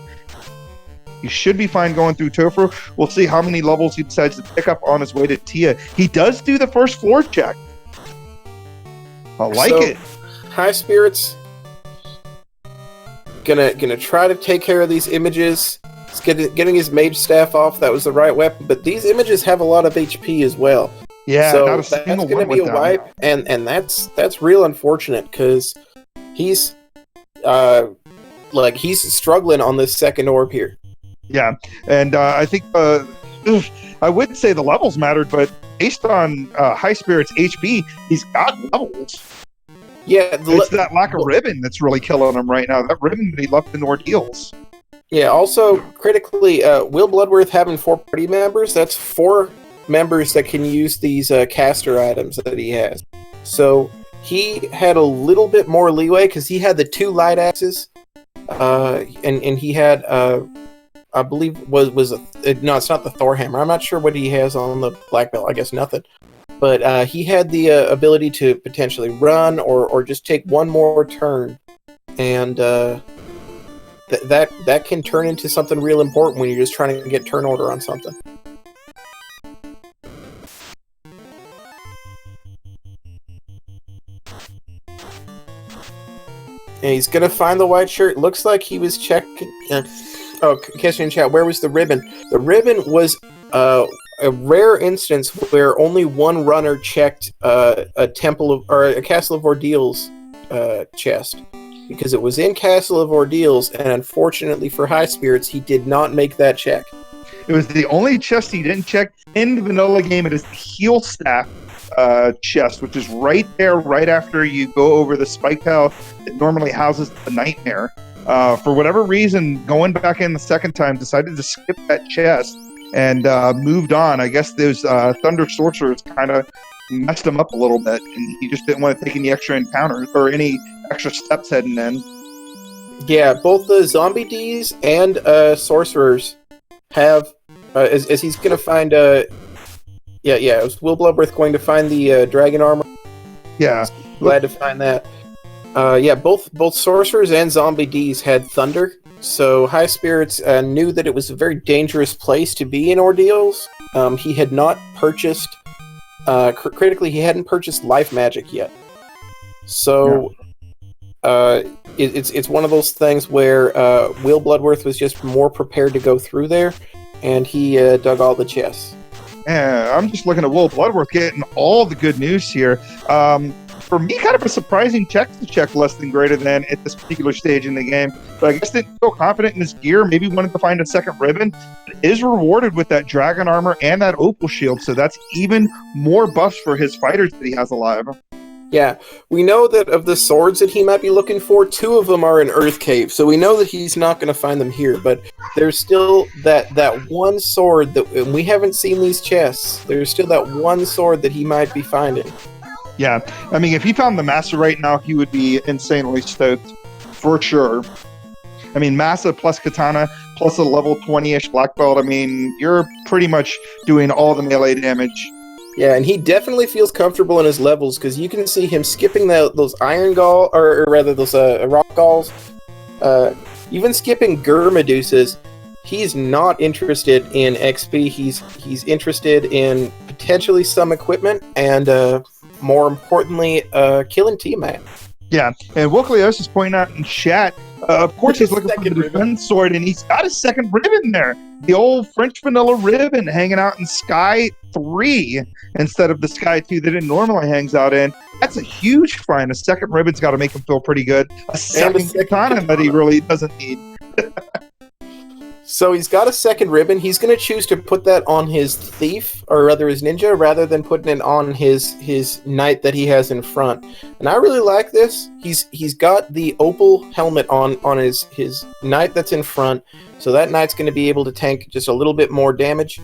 He should be fine going through Topher. We'll see how many levels he decides to pick up on his way to Tia. He does do the first floor check. I like it. Highspirits gonna try to take care of these images. He's getting his mage staff off. That was the right weapon, but these images have a lot of HP as well. Yeah, so not a single that's going to be a wipe, and that's real unfortunate because he's he's struggling on this second orb here. Yeah, and I think I would say the levels mattered, but based on Highspirit's HP, he's got levels. Yeah, it's that lack of ribbon that's really killing him right now. That ribbon that he left in Ordeals. Yeah, also critically, Will Bloodworth having 4 party members, that's 4 members that can use these caster items that he has. So he had a little bit more leeway because he had the 2 light axes, and he had I believe it's not the Thor hammer. I'm not sure what he has on the black belt. I guess nothing. But he had the ability to potentially run or just take one more turn, and that can turn into something real important when you're just trying to get turn order on something. And he's gonna find the white shirt. Looks like he was checking. Catch me in chat. Where was the ribbon? The ribbon was a rare instance where only one runner checked a Castle of Ordeals chest, because it was in Castle of Ordeals, and unfortunately for Highspirits, he did not make that check. It was the only chest he didn't check in the vanilla game. It is the heel staff chest, which is right there, right after you go over the spike tile that normally houses the nightmare. For whatever reason, going back in the second time, decided to skip that chest and moved on. I guess those Thunder Sorcerers kind of messed him up a little bit, and he just didn't want to take any extra encounters or any extra steps heading in. Yeah, both the Zombie Ds and Sorcerers have, as he's going to find, it was WillBloodworth going to find the Dragon Armor. Yeah. Glad to find that. Both Sorcerers and Zombie Ds had Thunder, so Highspirits knew that it was a very dangerous place to be in Ordeals. He had not purchased, critically, he hadn't purchased Life Magic yet. So, it's one of those things where WillBloodworth was just more prepared to go through there, and he dug all the chests. Yeah, I'm just looking at WillBloodworth getting all the good news here. For me, kind of a surprising check less than greater than at this particular stage in the game. But I guess didn't feel confident in his gear, maybe wanted to find a second ribbon. It is rewarded with that Dragon Armor and that Opal Shield, so that's even more buffs for his fighters that he has alive. Yeah, we know that of the swords that he might be looking for, 2 of them are in Earth Cave, so we know that he's not going to find them here, but there's still that one sword that, and we haven't seen these chests, there's still that one sword that he might be finding. Yeah, I mean, if he found the Master right now, he would be insanely stoked, for sure. I mean, Massa plus Katana plus a level 20-ish black belt, I mean, you're pretty much doing all the melee damage. Yeah, and he definitely feels comfortable in his levels, because you can see him skipping those iron gall, or rather those rock galls, even skipping Gur Medusas. He's not interested in XP, he's interested in potentially some equipment, and more importantly, killing Tiamat. Yeah, and Wokleos is pointing out in chat, of course he's looking for the defense sword, and he's got a second ribbon there. The old French vanilla ribbon hanging out in Sky 3 instead of the Sky 2 that it normally hangs out in. That's a huge find. A second ribbon's got to make him feel pretty good. A second katana that he really doesn't need. So he's got a second ribbon. He's going to choose to put that on his thief, or rather his ninja, rather than putting it on his knight that he has in front. And I really like this. He's got the opal helmet on his knight that's in front, so that knight's going to be able to tank just a little bit more damage.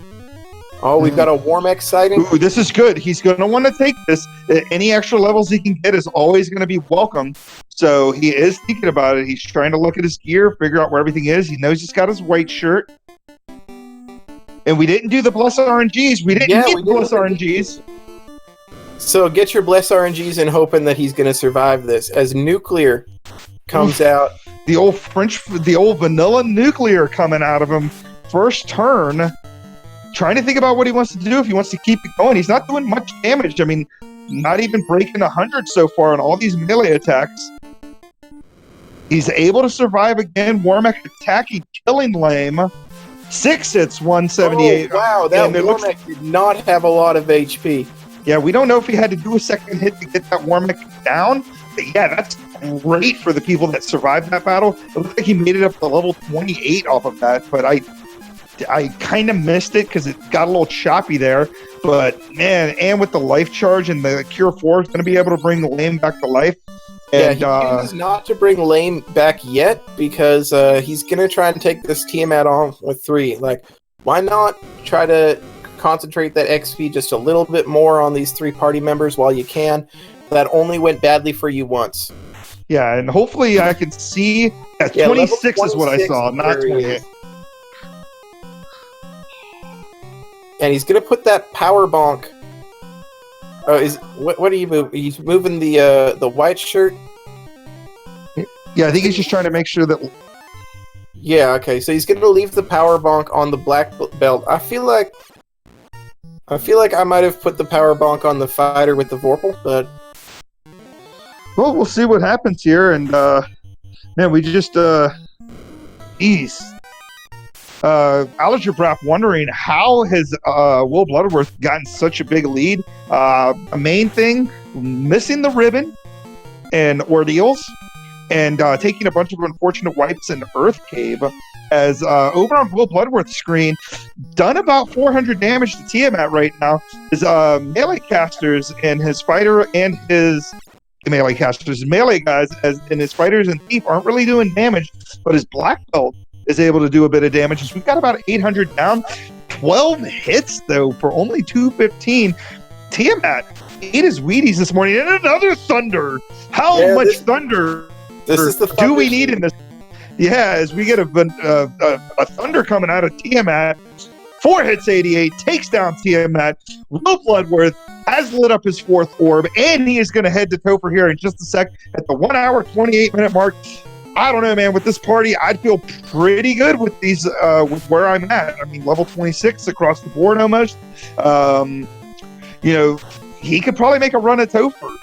Oh, we've got a Warmech sighting. Ooh, this is good. He's going to want to take this. Any extra levels he can get is always going to be welcome. So he is thinking about it. He's trying to look at his gear, figure out where everything is. He knows he's got his white shirt. And we didn't do the Bless RNGs. We didn't get Bless RNGs. So get your Bless RNGs and hoping that he's going to survive this. As Nuclear comes out. The old vanilla Nuclear coming out of him. First turn. Trying to think about what he wants to do, if he wants to keep it going. He's not doing much damage. I mean, not even breaking 100 so far on all these melee attacks. He's able to survive again. Warmech attacking, killing Lame. 6 hits, 178. Oh, wow, that Warmech did not have a lot of HP. Yeah, we don't know if he had to do a second hit to get that Warmech down. But yeah, that's great for the people that survived that battle. It looks like he made it up to level 28 off of that, but I kind of missed it because it got a little choppy there. But, man, and with the life charge and the Cure 4 is going to be able to bring Lame back to life. And, yeah, he chooses not to bring Lame back yet because he's going to try and take this Tiamat on with 3. Like, why not try to concentrate that XP just a little bit more on these 3 party members while you can? That only went badly for you once. Yeah, and hopefully I can see... 26 is what I saw, not 28. And he's gonna put that power bonk. Oh, what are you moving? He's moving the white shirt. Yeah, I think he's just trying to make sure that. Yeah. Okay. So he's gonna leave the power bonk on the black belt. I feel like I might have put the power bonk on the fighter with the Vorpal, but. Well, we'll see what happens here, and Man, we just, geez. Alistair wondering how has Will Bloodworth gotten such a big lead. A main thing, missing the ribbon and ordeals, and taking a bunch of unfortunate wipes in Earth Cave. As over on Will Bloodworth's screen, done about 400 damage to Tiamat right now. His melee casters and his fighter and his melee casters, melee guys, and his fighters and thief aren't really doing damage, but his black belt is able to do a bit of damage. We've got about 800 down, 12 hits though for only 215. Tiamat ate his Wheaties this morning, and another thunder. How much thunder is the do we need in this? Yeah, as we get a thunder coming out of Tiamat. 4 hits, 88, takes down Tiamat. Will Bloodworth has lit up his 4th orb, and he is going to head to Topher here in just a sec at the 1 hour, 28 minute mark. I don't know, man. With this party, I'd feel pretty good with these, with where I'm at. I mean, level 26 across the board almost. He could probably make a run at Topher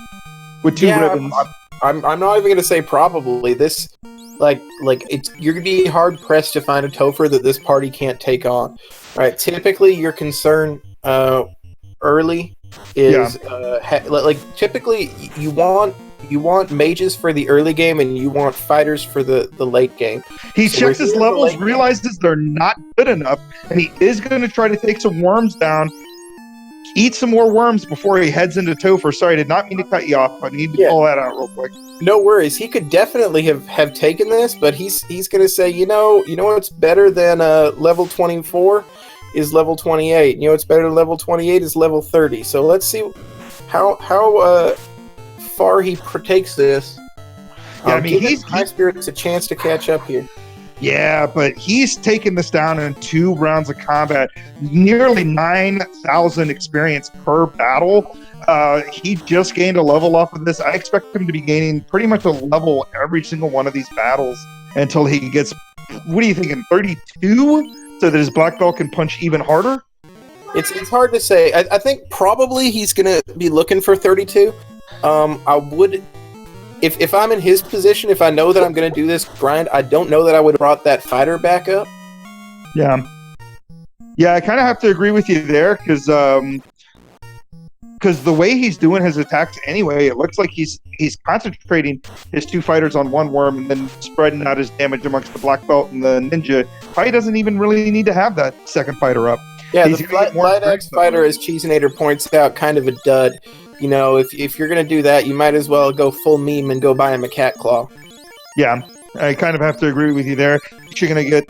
with 2 ribbons. I'm not even going to say probably. This, you're going to be hard pressed to find a Topher that this party can't take on. Right? Typically, your concern early is typically you want mages for the early game and you want fighters for the late game. He checks his levels, realizes they're not good enough, and he is going to try to take some worms down. Eat some more worms before he heads into Topher. Sorry, I did not mean to cut you off. I need to call that out real quick. No worries. He could definitely have taken this, but he's going to say, you know what's better than level 24 is level 28. You know what's better than level 28 is level 30. So let's see how far he takes this. He's Highspirits a chance to catch up here. Yeah, but he's taken this down in 2 rounds of combat, nearly 9,000 experience per battle. He just gained a level off of this. I expect him to be gaining pretty much a level every single one of these battles until he gets, what are you thinking, 32? So that his black belt can punch even harder? It's hard to say. I think probably he's going to be looking for 32. I would... If I'm in his position, if I know that I'm going to do this grind, I don't know that I would have brought that fighter back up. Yeah, I kind of have to agree with you there because the way he's doing his attacks anyway, it looks like he's concentrating his 2 fighters on 1 worm and then spreading out his damage amongst the black belt and the ninja. Probably doesn't even really need to have that second fighter up. Yeah, the Light Axe fighter, as Cheesinator points out, kind of a dud. If you're going to do that, you might as well go full meme and go buy him a cat claw. Yeah, I kind of have to agree with you there. You're going to get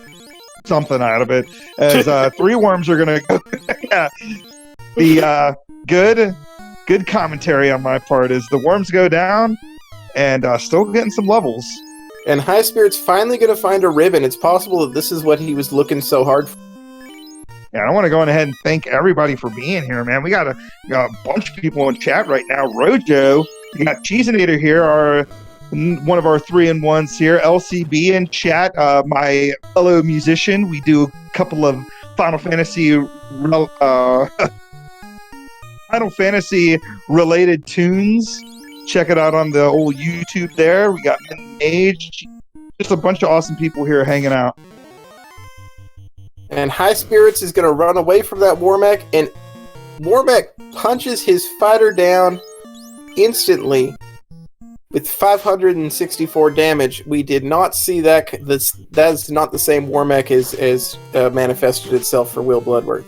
something out of it. As 3 worms are going to go. Yeah. The good commentary on my part is the worms go down and still getting some levels. And Highspirit's finally going to find a ribbon. It's possible that this is what he was looking so hard for. Yeah, I want to go ahead and thank everybody for being here, man. We got a bunch of people in chat right now. Rojo, we got Cheesinator here, one of our 3-in-1s here. LCB in chat, my fellow musician. We do a couple of Final Fantasy related tunes. Check it out on the old YouTube there. We got Mage, just a bunch of awesome people here hanging out. And Highspirits is going to run away from that Warmech, and Warmech punches his fighter down instantly with 564 damage. We did not see that. That's not the same Warmech as manifested itself for Will Bloodworth.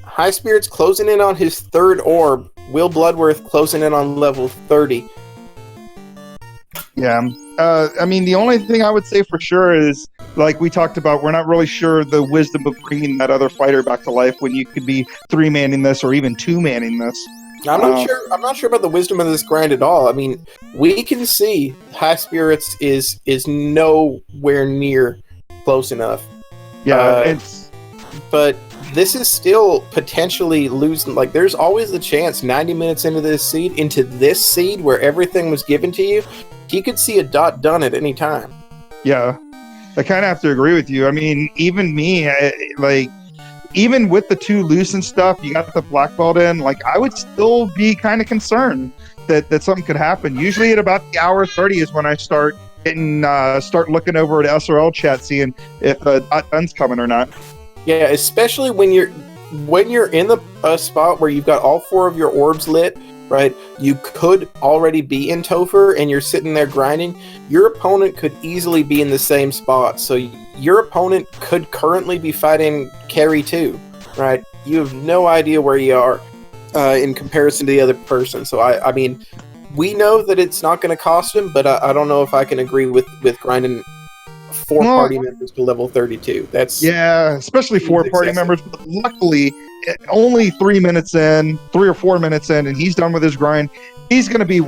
Highspirits closing in on his 3rd orb. Will Bloodworth closing in on level 30. Yeah. The only thing I would say for sure is, like we talked about, we're not really sure the wisdom of bringing that other fighter back to life when you could be 3-manning this or even 2-manning this. I'm not sure about the wisdom of this grind at all. I mean, we can see Highspirits is nowhere near close enough. Yeah, but this is still potentially losing. Like, there's always the chance 90 minutes into this seed where everything was given to you, he could see a dot done at any time. Yeah, I kind of have to agree with you. I mean, even me, even with the 2 loose and stuff, you got the black belt in, I would still be kind of concerned that something could happen. Usually at about the hour 30 is when I start looking over at SRL chat, seeing if Dot Dun's coming or not. Yeah, especially when you're in the spot where you've got all 4 of your orbs lit, right? You could already be in Topher and you're sitting there grinding. Your opponent could easily be in the same spot. So your opponent could currently be fighting carry too, right? You have no idea where you are in comparison to the other person. So I mean, we know that it's not going to cost him, but I don't know if I can agree with grinding 4 party members to level 32. That's especially 4 party members. But luckily, only 3 or 4 minutes in, and he's done with his grind. He's going to be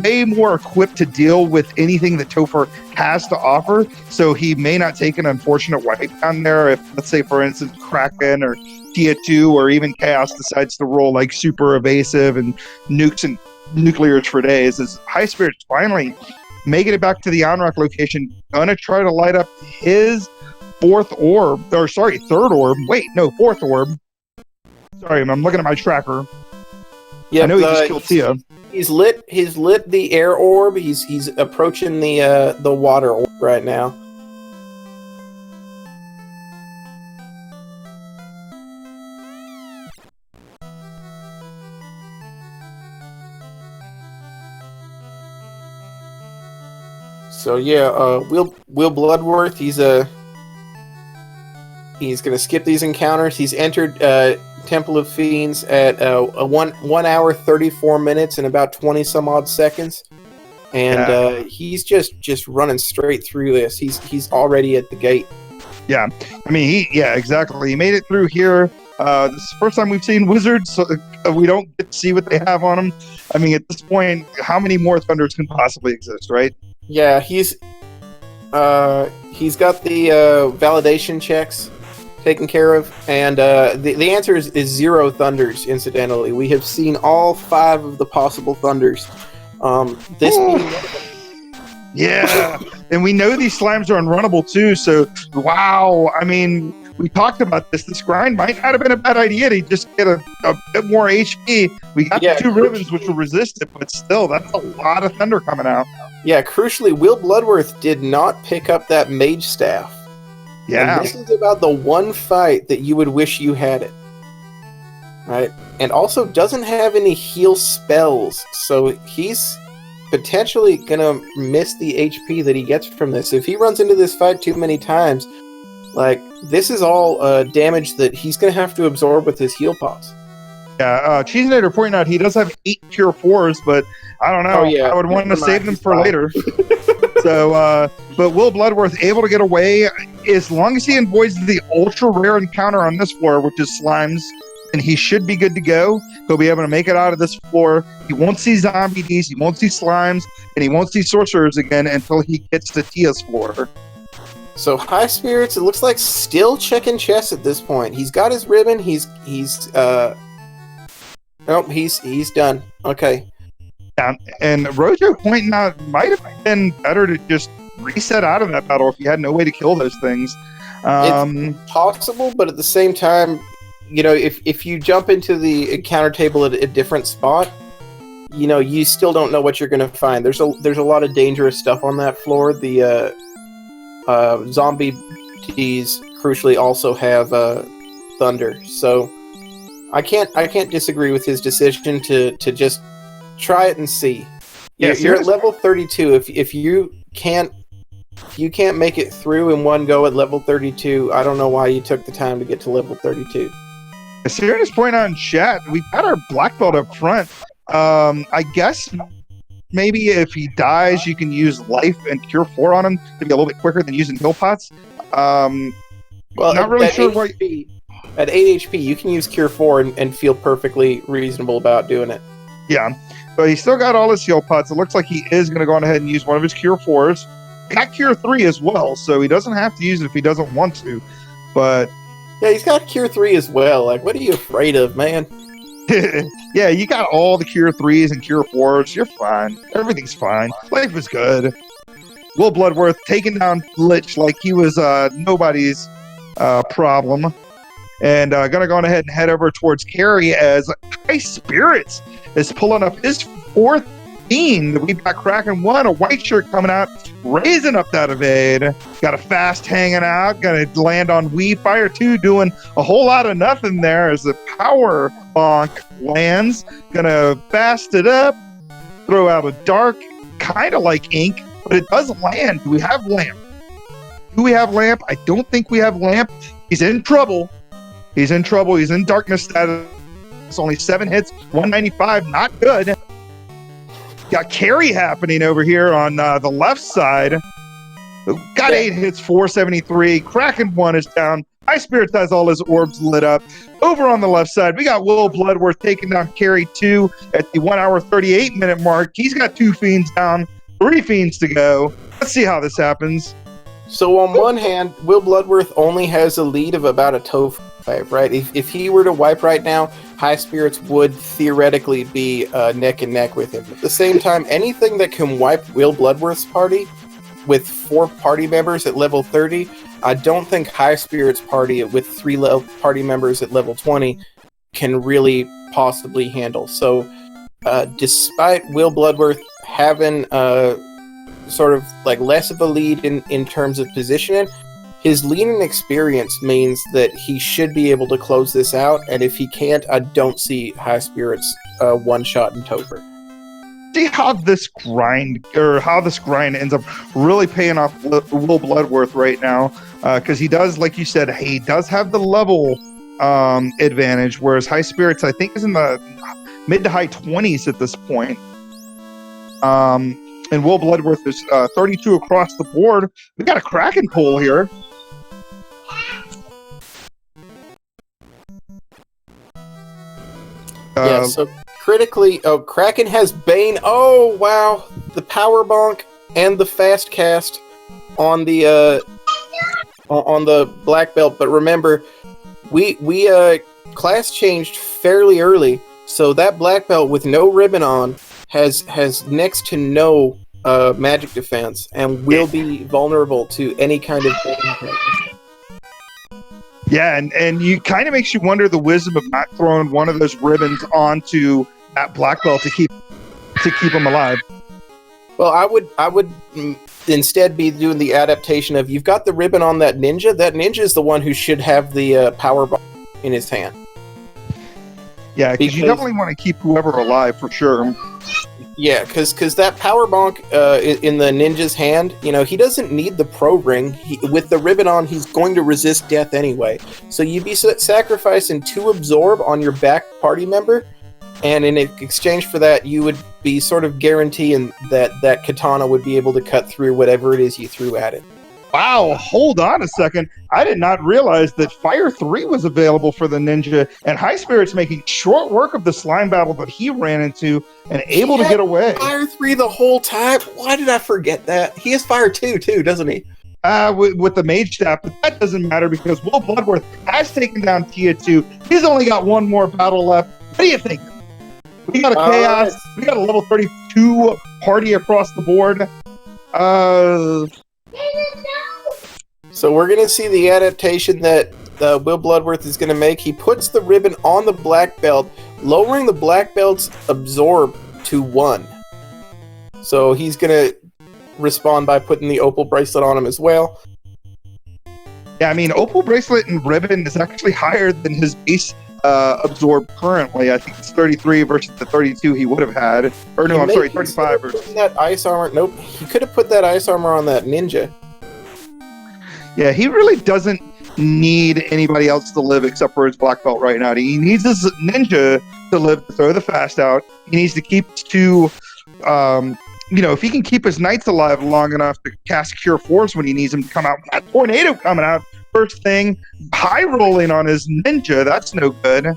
way more equipped to deal with anything that Topher has to offer. So he may not take an unfortunate wipe down there if, let's say, for instance, Kraken or Tia 2 or even Chaos decides to roll like super evasive and nukes and nuclears for days. As Highspirits finally making it back to the Onrock location, gonna try to light up his third orb. Wait, no, 4th orb. Sorry, I'm looking at my tracker. Yeah, I know he just killed Tia. He's lit the air orb. He's approaching the water orb right now. So yeah, WillBloodworth, he's gonna skip these encounters. He's entered Temple of Fiends at 1 hour 34 minutes and about 20 some odd seconds, and he's just running straight through this. He's already at the gate. Yeah, I mean exactly. He made it through here. This is the first time we've seen Wizards, so we don't get to see what they have on them. I mean, at this point, how many more Thunders can possibly exist, right? Yeah, he's got the validation checks taken care of, and the answer is 0 Thunders, incidentally. We have seen all 5 of the possible Thunders. This being yeah, and we know these slimes are unrunnable too, so wow, I mean, we talked about this. This grind might not have been a bad idea to just get a bit more HP. We got the 2 ribbons, which will resist it, but still, that's a lot of Thunder coming out. Yeah, crucially, WillBloodworth did not pick up that Mage Staff. Yeah. And this is about the one fight that you would wish you had it. Right? And also doesn't have any heal spells, so he's potentially going to miss the HP that he gets from this. If he runs into this fight too many times, like, this is all damage that he's going to have to absorb with his heal pots. Yeah, Cheesenator pointing out he does have 8 Cure 4s, but I don't know. I would want to save them for later. So, but WillBloodworth able to get away as long as he avoids the ultra rare encounter on this floor, which is slimes, and he should be good to go. He'll be able to make it out of this floor. He won't see zombie Ds, he won't see slimes, and he won't see sorcerers again until he gets to Tia's floor. So Highspirits, it looks like still checking chests at this point. He's got his ribbon. He's done. Okay. Yeah, and Rojo pointing out might have been better to just reset out of that battle if you had no way to kill those things. It's possible, but at the same time, you know, if you jump into the encounter table at a different spot, you know, you still don't know what you're going to find. There's a lot of dangerous stuff on that floor. The zombie Ds crucially also have thunder, so I can't disagree with his decision to just try it and see. You're at level 32. If you can't make it through in one go at level 32, I don't know why you took the time to get to level 32. Serious point on chat. We've got our black belt up front. I guess maybe if he dies, you can use life and cure 4 on him to be a little bit quicker than using heal pots. Well, not really sure why. At 8 HP, you can use cure 4 and feel perfectly reasonable about doing it. Yeah, but he's still got all his heal pots. It looks like he is going to go on ahead and use one of his cure 4s. Got cure 3 as well, so he doesn't have to use it if he doesn't want to. But yeah, he's got cure 3 as well. Like, what are you afraid of, man? Yeah, you got all the cure 3s and cure 4s. You're fine. Everything's fine. Life is good. WillBloodworth taking down Lich like he was nobody's problem. And going to go on ahead and head over towards Carrie as Highspirits is pulling up his 4th fiend. We've got Kraken 1, a white shirt coming out, raising up that evade. Got a fast hanging out, gonna land on Fire 2, doing a whole lot of nothing there as the power bonk lands. Gonna fast it up, throw out a dark, kind of like ink, but it doesn't land. Do we have lamp? I don't think we have lamp. He's in trouble. He's in darkness status. It's only 7 hits, 195, not good. Got carry happening over here on the left side. Got 8 hits, 473. Kraken 1 is down. Highspirits has all his orbs lit up. Over on the left side, we got WillBloodworth taking down carry 2 at the 1 hour 38 minute mark. He's got 2 fiends down, 3 fiends to go. Let's see how this happens. So on one hand, WillBloodworth only has a lead of about a tofu, right? If he were to wipe right now, Highspirits would theoretically be neck and neck with him. At the same time, anything that can wipe WillBloodworth's party with 4 party members at level 30, I don't think Highspirits' party with 3 party members at level 20 can really possibly handle. So despite WillBloodworth having sort of like less of a lead in terms of positioning, his lead and experience means that he should be able to close this out, and if he can't, I don't see Highspirits one-shot in Topher. See how this grind ends up really paying off WillBloodworth right now, because he does, like you said, he does have the level advantage, whereas Highspirits, I think, is in the mid to high 20s at this point. And WillBloodworth is 32 across the board. We got a Kraken pull here. Yeah, so critically, Kraken has Bane. Oh, wow. The power bonk and the fast cast on the black belt. But remember, we class changed fairly early, so that black belt with no ribbon on has next to no magic defense and will be vulnerable to any kind of Yeah, and you kind of makes you wonder the wisdom of not throwing one of those ribbons onto that black belt to keep him alive. Well, I would instead be doing the adaptation of, you've got the ribbon on that ninja. That ninja is the one who should have the power bomb in his hand. Yeah, because you definitely want to keep whoever alive for sure. Yeah, because that power bonk in the ninja's hand, he doesn't need the pro ring. With the ribbon on, he's going to resist death anyway. So you'd be sacrificing 2 absorb on your back party member, and in exchange for that, you would be sort of guaranteeing that katana would be able to cut through whatever it is you threw at it. Wow, hold on a second. I did not realize that Fire 3 was available for the ninja, and Highspirits making short work of the slime battle that he ran into and able to get away. Fire 3 the whole time? Why did I forget that? He has Fire 2 too, doesn't he? With the mage staff, but that doesn't matter because WillBloodworth has taken down Tia 2. He's only got 1 more battle left. What do you think? We got a chaos. We got a level 32 party across the board. So we're going to see the adaptation that WillBloodworth is going to make. He puts the ribbon on the black belt, lowering the black belt's absorb to 1. So he's going to respond by putting the opal bracelet on him as well. Yeah, I mean, opal bracelet and ribbon is actually higher than his base absorb currently. I think it's 33 versus the 32 he would have had. Or no, I'm sorry, 35 versus that ice armor. Nope, he could have put that ice armor on that ninja. Yeah, he really doesn't need anybody else to live except for his black belt right now. He needs his ninja to live to throw the fast out. He needs to keep 2, if he can keep his knights alive long enough to cast Cure Force when he needs him to come out. That tornado coming out first thing, high rolling on his ninja. That's no good.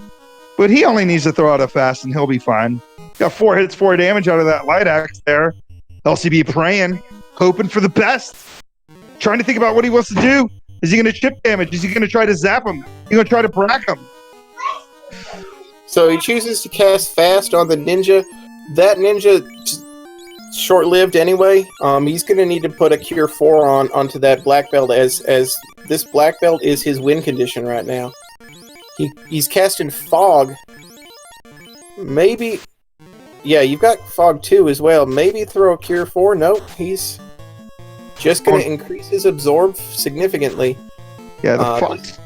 But he only needs to throw out a fast and he'll be fine. Got 4 hits, 4 damage out of that light axe there. LCB praying, hoping for the best. Trying to think about what he wants to do. Is he going to chip damage? Is he going to try to zap him? Is he going to try to brack him? So he chooses to cast fast on the ninja. That ninja, short-lived anyway. He's going to need to put a Cure 4 onto that black belt as this black belt is his win condition right now. He's casting Fog maybe... Yeah, you've got Fog 2 as well. Maybe throw a Cure 4. Nope, he's just going to increase his Absorb significantly. Yeah, the front.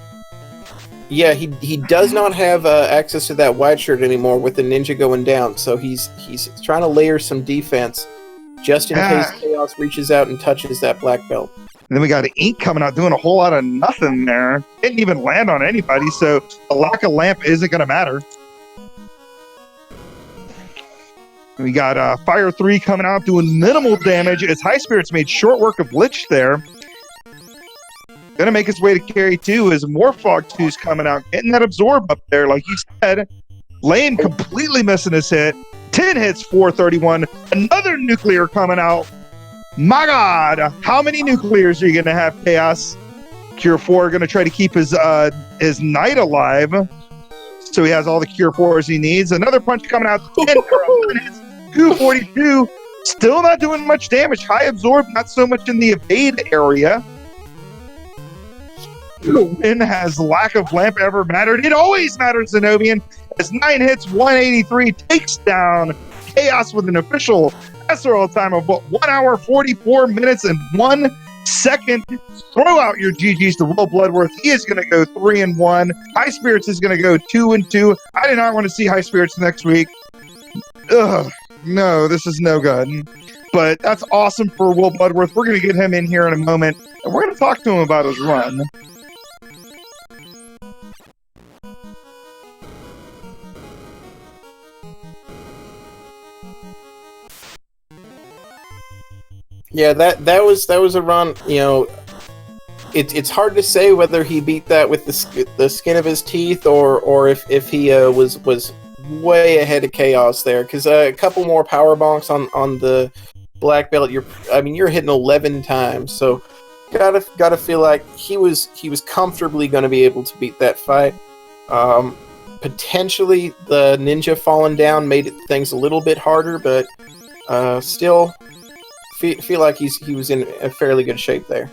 Yeah, he does not have access to that white shirt anymore with the ninja going down, so he's trying to layer some defense just in case Chaos reaches out and touches that black belt. And then we got Ink coming out doing a whole lot of nothing there. Didn't even land on anybody, so a lack of lamp isn't going to matter. We got Fire 3 coming out doing minimal damage as Highspirits made short work of Lich there. Gonna make his way to carry 2 as more Fog 2's coming out, getting that Absorb up there, like you said. Lane completely missing his hit. 10 hits, 431. Another nuclear coming out. My God, how many nuclears are you gonna have, Chaos? Cure 4 gonna try to keep his knight alive, so he has all the Cure 4s he needs. Another punch coming out. 10 hits, 242. Still not doing much damage. High Absorb, not so much in the evade area. When has lack of lamp ever mattered? It always matters, Zenobian. As 9 hits, 183 takes down Chaos with an official SRL time of 1 hour, 44 minutes, and 1 second. Throw out your GGs to WillBloodworth. He is going to go 3-1. Highspirits is going to go 2-2. I do not want to see Highspirits next week. Ugh, no, this is no good. But that's awesome for WillBloodworth. We're going to get him in here in a moment, and we're going to talk to him about his run. Yeah, that was a run. You know, it's hard to say whether he beat that with the skin of his teeth or if he was way ahead of Chaos there, because a couple more power bonks on the black belt. You're hitting 11 times, so gotta feel like he was comfortably going to be able to beat that fight. Potentially the ninja falling down made things a little bit harder, but still. Feel like he was in a fairly good shape there.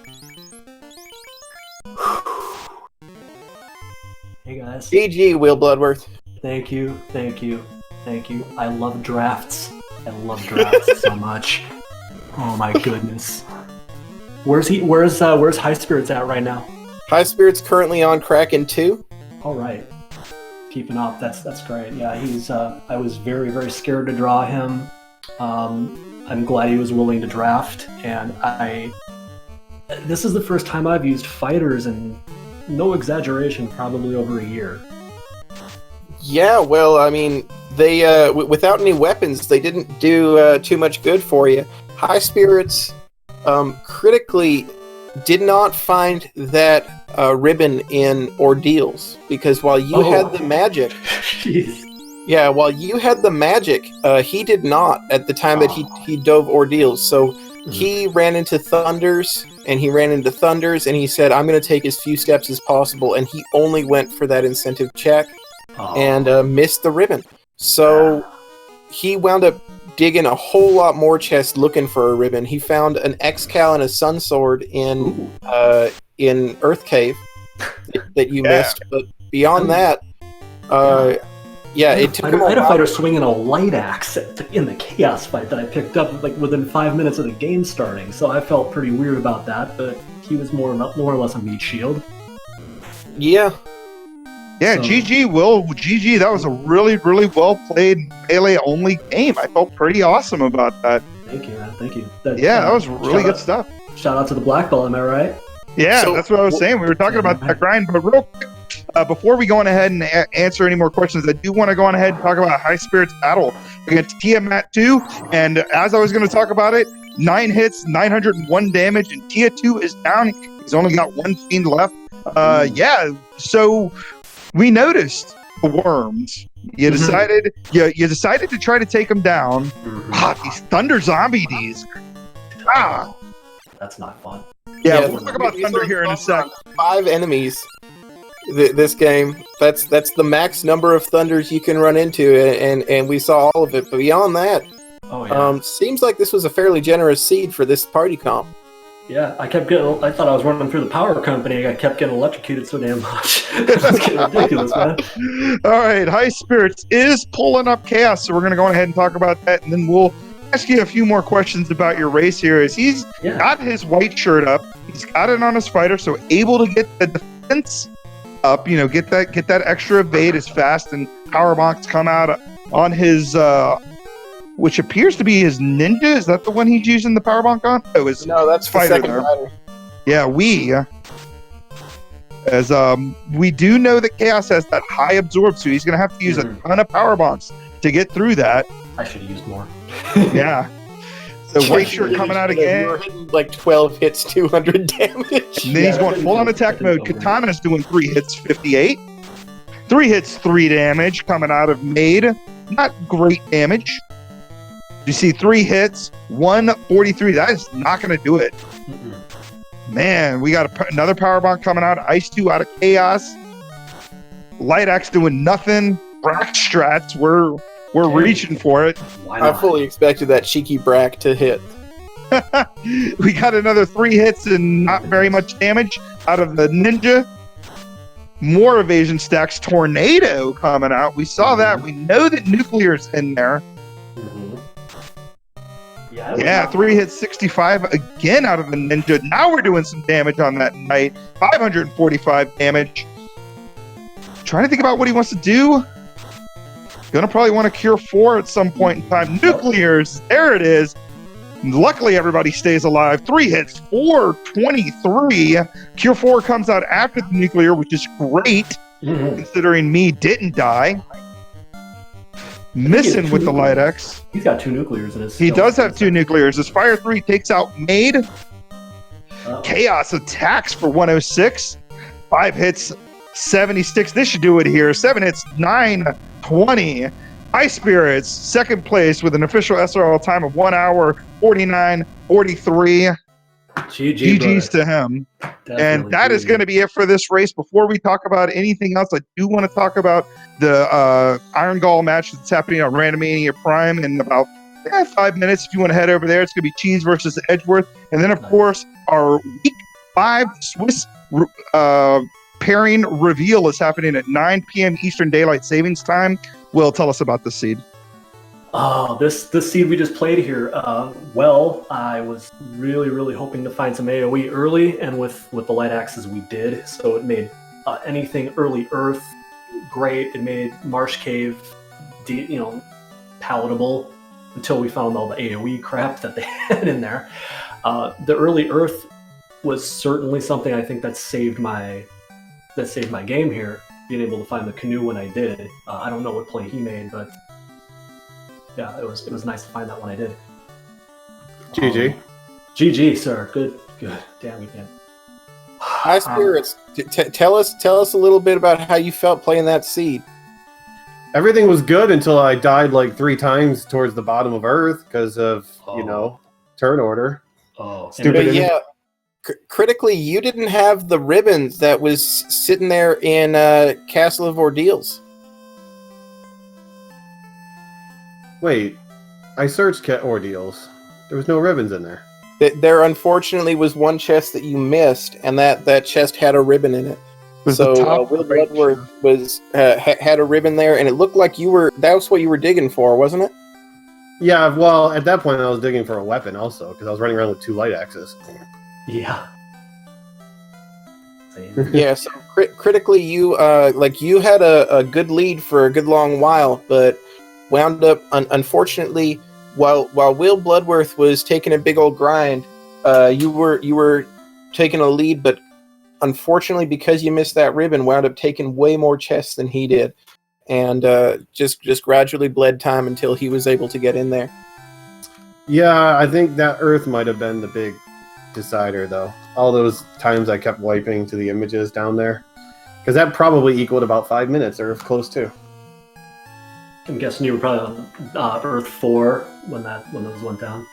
Hey guys. GG, WillBloodworth. Thank you. I love drafts. So much. Oh my goodness. Where's Highspirits at right now? Highspirits currently on Kraken 2. All right. Keeping up. That's great. Yeah, he's. I was very, very scared to draw him. I'm glad he was willing to draft, and this is the first time I've used fighters in, no exaggeration, probably over a year. Yeah, well, I mean, they without any weapons, they didn't do too much good for you. Highspirits critically did not find that ribbon in Ordeals, because while you had the magic... Jeez. Yeah, while you had the magic, he did not at the time that he dove Ordeals. So he ran into Thunders, and he said, I'm going to take as few steps as possible, and he only went for that incentive check and missed the ribbon. So he wound up digging a whole lot more chests looking for a ribbon. He found an X-Cal and a Sun Sword in Earth Cave that you missed, but beyond that... it took him I had a fighter swinging a light axe in the Chaos fight that I picked up like within 5 minutes of the game starting, so I felt pretty weird about that, but he was more or less a meat shield. Yeah. Yeah, so, GG, that was a really, really well-played melee-only game. I felt pretty awesome about that. Thank you, man. Thank you. That was really good stuff. Shout out to the black belt, am I right? Yeah, that's what I was saying. We were talking about that grind, but real quick, before we go on ahead and answer any more questions, I do want to go on ahead and talk about Highspirits battle against Tiamat 2. And as I was going to talk about it, 9 hits, 901 damage, and Tia 2 is down. He's only got 1 fiend left. So we noticed the worms. You decided to try to take them down. These Thunder Zombie Ds. That's not fun. Yeah, we'll talk about Thunder here in a sec. 5 enemies. This game, that's the max number of Thunders you can run into, and we saw all of it. But beyond that, seems like this was a fairly generous seed for this party comp. Yeah, I thought I was running through the power company. I kept getting electrocuted so damn much. It's getting ridiculous, man. All right, Highspirits is pulling up Chaos, so we're going to go ahead and talk about that, and then we'll ask you a few more questions about your race here. As he's got his white shirt up, he's got it on his fighter, so able to get the defense up, get that extra evade as fast, and power bonks come out on his which appears to be his ninja. Is that the one he's using the power bonk on? No, that's the second fighter. Yeah, as we do know that Chaos has that high absorb, so he's going to have to use a ton of power bonks to get through that. I should have used more. Yeah. So white shirt coming out again. You're hitting like 12 hits, 200 damage. And then he's going full on attack mode. Katana's doing 3 hits, 58. 3 hits, 3 damage coming out of Maid. Not great damage. You see 3 hits, 143. That is not going to do it. Man, we got another power bonk coming out. Ice 2 out of Chaos. Light Axe doing nothing. Brack strats. We're reaching for it. I fully expected that cheeky Brack to hit. We got another 3 hits and not very much damage out of the ninja. More evasion stacks. Tornado coming out. We saw that. We know that Nuclear's in there. Yeah, 3 hits, 65 again out of the ninja. Now we're doing some damage on that knight. 545 damage. Trying to think about what he wants to do. Gonna probably want to cure 4 at some point in time. Nuclears, there it is. Luckily, everybody stays alive. 3 hits, 423. Cure 4 comes out after the nuclear, which is great, considering me didn't die. Missing with the Light X. He's got 2 nuclears in his. He does have 2 nuclears. His Fire 3 takes out Maid. Chaos attacks for 106. 5 hits, 76. This should do it here. 7 hits, 920. Highspirits, second place with an official SRL time of 1 hour, 49:43. GG's to him. And that is going to be it for this race. Before we talk about anything else, I do want to talk about the Iron Gall match that's happening on Randomania Prime in about 5 minutes. If you want to head over there, it's going to be Cheese versus Edgeworth. And then, of course, our Week 5 Swiss pairing reveal is happening at 9 p.m. Eastern Daylight Savings Time. Will, tell us about this seed. Oh, this seed we just played here. Well, I was really hoping to find some AoE early, and with the light axes we did. So it made anything early Earth great. It made Marsh Cave, palatable until we found all the AoE crap that they had in there. The early Earth was certainly something I think that saved my game here. Being able to find the canoe when I did. I don't know what play he made, but. Yeah, it was nice to find that when I did. GG. GG, sir. Good. Damn weekend. Highspirits, tell us a little bit about how you felt playing that seed. Everything was good until I died like 3 times towards the bottom of Earth because of, turn order. Oh, stupid. Yeah. Critically, you didn't have the ribbons that was sitting there in Castle of Ordeals. Wait, I searched Ordeals. There was no ribbons in there. There unfortunately was one chest that you missed, and that chest had a ribbon in it. So WillBloodworth was had a ribbon there, and it looked like that was what you were digging for, wasn't it? Yeah, well, at that point I was digging for a weapon also, because I was running around with 2 light axes. Yeah. Yeah, so critically you had a good lead for a good long while, but wound up, unfortunately, while WillBloodworth was taking a big old grind, you were taking a lead, but unfortunately, because you missed that ribbon, wound up taking way more chests than he did, and just gradually bled time until he was able to get in there. Yeah, I think that Earth might have been the big decider, though. All those times I kept wiping to the images down there, because that probably equaled about 5 minutes, or close to. I'm guessing you were probably on Earth 4 when those went down.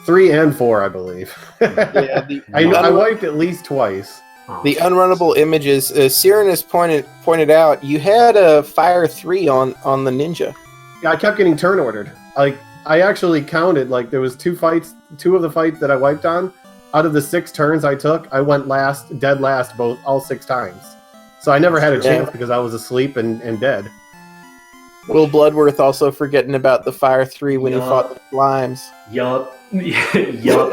3 and 4, I believe. Yeah, I wiped at least twice. The unrunnable images, Siren has pointed out, you had a Fire 3 on the ninja. Yeah, I kept getting turn ordered. Like, I actually counted, like, there was 2 of the fights that I wiped on, out of the 6 turns I took, I went dead last all 6 times. So I never had a chance because I was asleep and dead. WillBloodworth also forgetting about the Fire 3 when he fought the Slimes. Yup. Yup.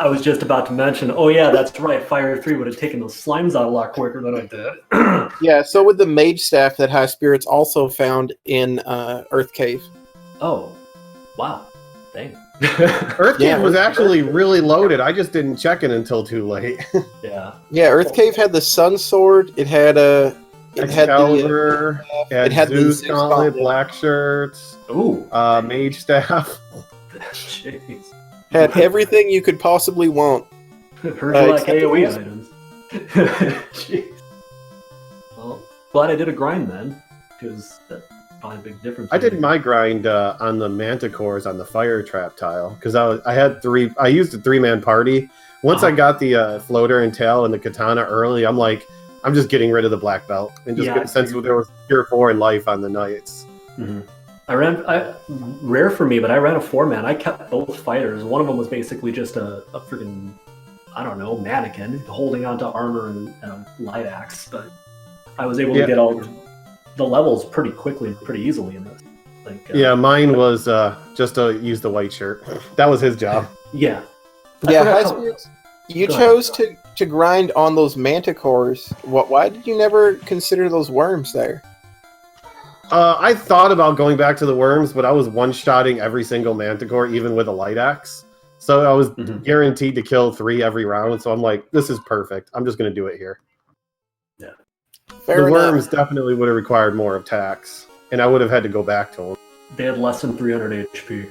I was just about to mention. Oh yeah, that's right. Fire 3 would have taken those slimes out a lot quicker than I did. Yeah, so would the Mage Staff that Highspirits also found in Earth Cave. Oh, wow. Dang. Earth Cave was actually really loaded. I just didn't check it until too late. Yeah. Yeah, Earth Cave had the Sun Sword. It had Excalibur. It had Zeus Gauntlet, Black Shirts. Ooh. Mage Staff. Jeez. Had everything you could possibly want. Heard you like AoE items. Jeez. Well, glad I did a grind then, because that's probably a big difference. I did my grind on the Manticores on the Fire Trap tile because I had 3. I used a 3-man party. Once I got the floater and tail and the katana early, I'm like, I'm just getting rid of the black belt and just since there was tier 4 in life on the knights. Mm-hmm. Rare for me, but I ran a 4-man. I kept both fighters. One of them was basically just a freaking, I don't know, mannequin holding onto armor and a light axe. But I was able to get all the levels pretty quickly and pretty easily in this. Mine was just to use the white shirt. That was his job. Yeah. Highspirits, you chose to grind on those manticores. Why did you never consider those worms there? I thought about going back to the worms, but I was one-shotting every single manticore, even with a light axe. So I was guaranteed to kill 3 every round. So I'm like, this is perfect. I'm just going to do it here. Yeah. Fair enough. Worms definitely would have required more attacks, and I would have had to go back to them. They had less than 300 HP.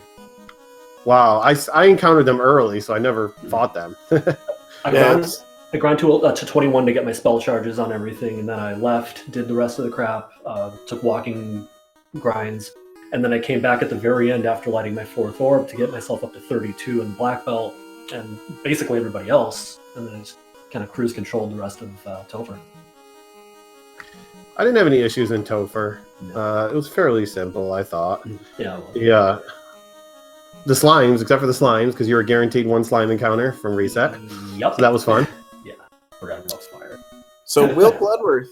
Wow, I encountered them early, so I never fought them. I grind to 21 to get my spell charges on everything, and then I left, did the rest of the crap, took walking grinds, and then I came back at the very end after lighting my 4th orb to get myself up to 32 in black belt, and basically everybody else, and then I just kind of cruise controlled the rest of Topher. I didn't have any issues in Topher. No. It was fairly simple, I thought. Yeah. Yeah. The slimes, except for the slimes, because you were guaranteed 1 slime encounter from reset. Yep. So that was fun. Yeah. Forgot about fire. So, WillBloodworth,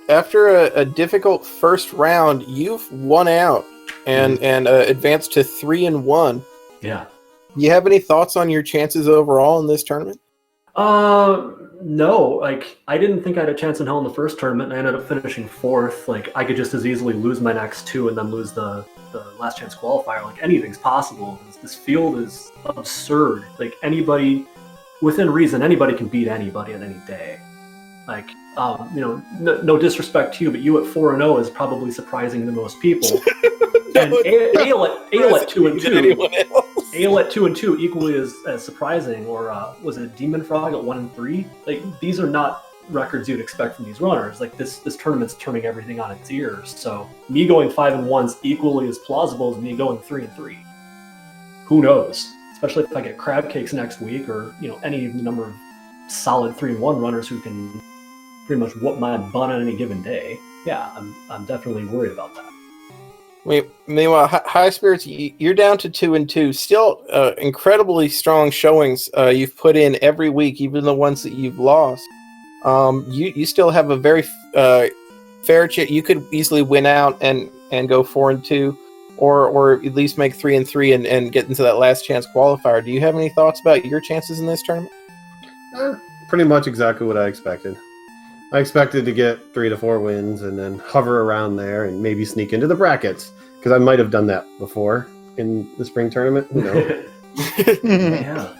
after a difficult first round, you've won out and advanced to 3-1. Yeah. You have any thoughts on your chances overall in this tournament? No. I didn't think I had a chance in hell in the first tournament, and I ended up finishing 4th. I could just as easily lose my next 2 and then lose the last chance qualifier. Anything's possible. This field is absurd. Anybody, within reason, anybody can beat anybody on any day. No disrespect to you, but you at 4-0 is probably surprising to most people. And Ale at 2-2. Ale at 2-2 equally as surprising. Or was it Demon Frog at 1-3? These are not records you'd expect from these runners. This tournament's turning everything on its ears. So me going 5-1's equally as plausible as me going 3-3. Who knows? Especially if I get crab cakes next week, or any number of solid 3-1 runners who can pretty much whoop my butt on any given day. Yeah, I'm definitely worried about that. Meanwhile, Highspirits, you're down to 2-2. Still incredibly strong showings you've put in every week, even the ones that you've lost. You still have a very fair chance. You could easily win out and go 4-2, or at least make 3-3 and get into that last chance qualifier. Do you have any thoughts about your chances in this tournament? Pretty much exactly what I expected. I expected to get 3 to 4 wins and then hover around there and maybe sneak into the brackets, because I might have done that before in the spring tournament. Who knows? Yeah.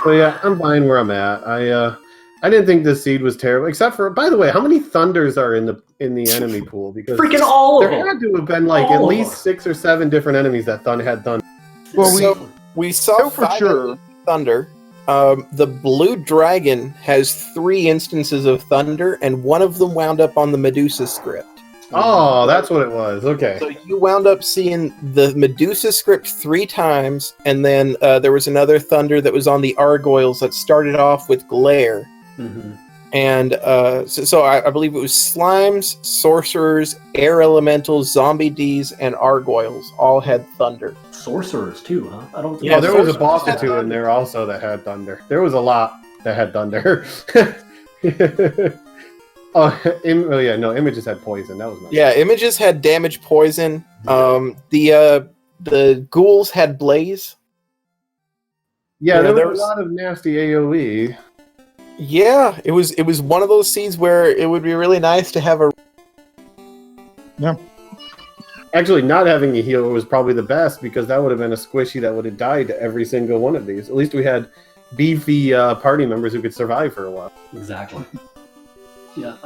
So yeah, I'm fine where I'm at. I didn't think this seed was terrible, except for, by the way, how many Thunders are in the enemy pool? Because freaking all of them. There had to have been at least 6 or 7 different enemies that had Thunder. Well, we saw for sure Thunder. The Blue Dragon has 3 instances of Thunder, and one of them wound up on the Medusa script. Oh, that's what it was. Okay. So you wound up seeing the Medusa script 3 times, and then there was another Thunder that was on the Argoyles that started off with Glare. Mm-hmm. And so I believe it was Slimes, Sorcerers, Air Elementals, Zombie Ds, and Argoyles all had Thunder. sorcerers too, huh? I don't. Yeah, there was a Sorcerers boss or had two in thunder. there also that had thunder. There was a lot that had thunder. Images had poison. That was nice. Yeah, images had damage poison. The ghouls had blaze. Yeah, Yeah, there was a lot of nasty AoE. Yeah, it was one of those seeds where it would be really nice to have a. Actually, not having a healer was probably the best because that would have been a squishy that would have died to every single one of these. At least we had beefy party members who could survive for a while. Exactly. Yeah,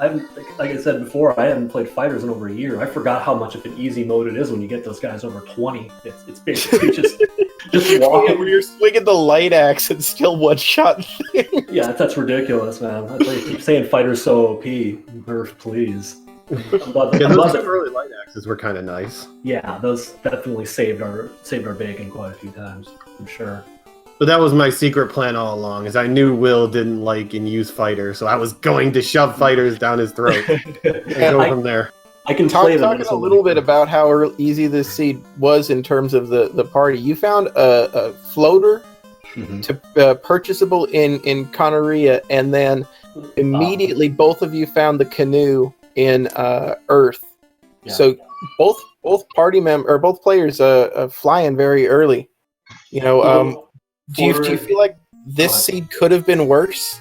like I said before, I haven't played fighters in over a year. I forgot how much of an easy mode it is when you get those guys over 20. It's basically just walking. Where you're swinging the light axe and still one shot things. Yeah, that's ridiculous, man. That's why you keep saying fighters so OP. Nerf, please. I'm glad Those that- early light axes were kind of nice. yeah, those definitely saved our bacon quite a few times, I'm sure. But that was my secret plan all along, is I knew Will didn't like and use fighters, so I was going to shove fighters down his throat and go from there. I can play them. Talking a little bit about how easy this seed was in terms of the party. You found a floater to purchasable in Conneria, and then immediately both of you found the canoe in Earth. Yeah. So both both players flying very early. You know, do you feel like this seed could have been worse?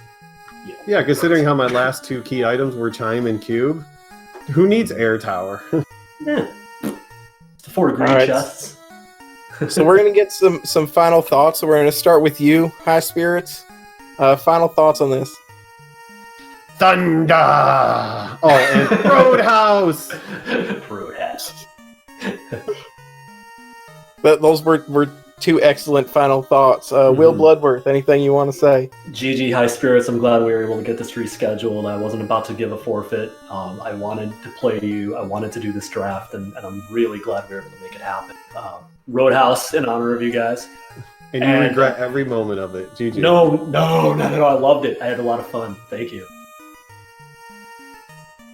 Yeah, considering how my last two key items were Chime and Cube, who needs Air Tower? Yeah. It's the 4 green All right. chests. So we're gonna get some final thoughts. So we're gonna start with you, Highspirits. Final thoughts on this. Thunder! Oh, and Roadhouse! Roadhouse. But those were two excellent final thoughts. Will Bloodworth, anything you want to say? GG Highspirits, I'm glad we were able to get this rescheduled. I wasn't about to give a forfeit. I wanted to play you. I wanted to do this draft, and I'm really glad we were able to make it happen. Roadhouse in honor of you guys. And you regret every moment of it. GG. No, not at all. I loved it. I had a lot of fun. Thank you.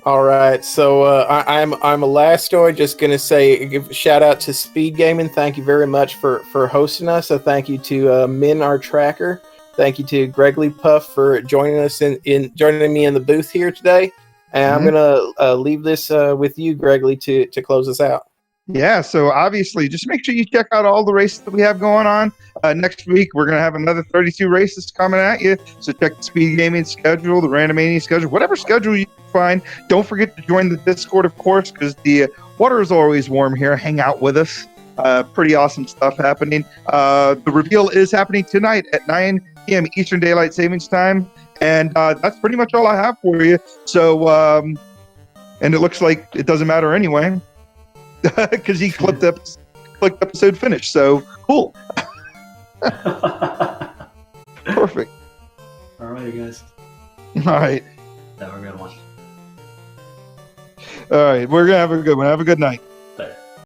All right, so I'm Elastoid. Just gonna say, give a shout out to Speed Gaming. Thank you very much for hosting us. A thank you to Min, our tracker. Thank you to Gregory Puff for joining us joining me in the booth here today. And I'm gonna leave this with you, Gregory, to close us out. Yeah, so obviously, just make sure you check out all the races that we have going on. Next week, we're going to have another 32 races coming at you. So check the Speed Gaming schedule, the Randomizer schedule, whatever schedule you find. Don't forget to join the Discord, of course, because the water is always warm here. Hang out with us. Pretty awesome stuff happening. The reveal is happening tonight at 9 p.m. Eastern Daylight Savings Time. And that's pretty much all I have for you. So, and it looks like it doesn't matter anyway. Because he clicked episode finish. So cool. Perfect. All right, you guys. All right. Have a good one. All right. We're going to have a good one. Have a good night.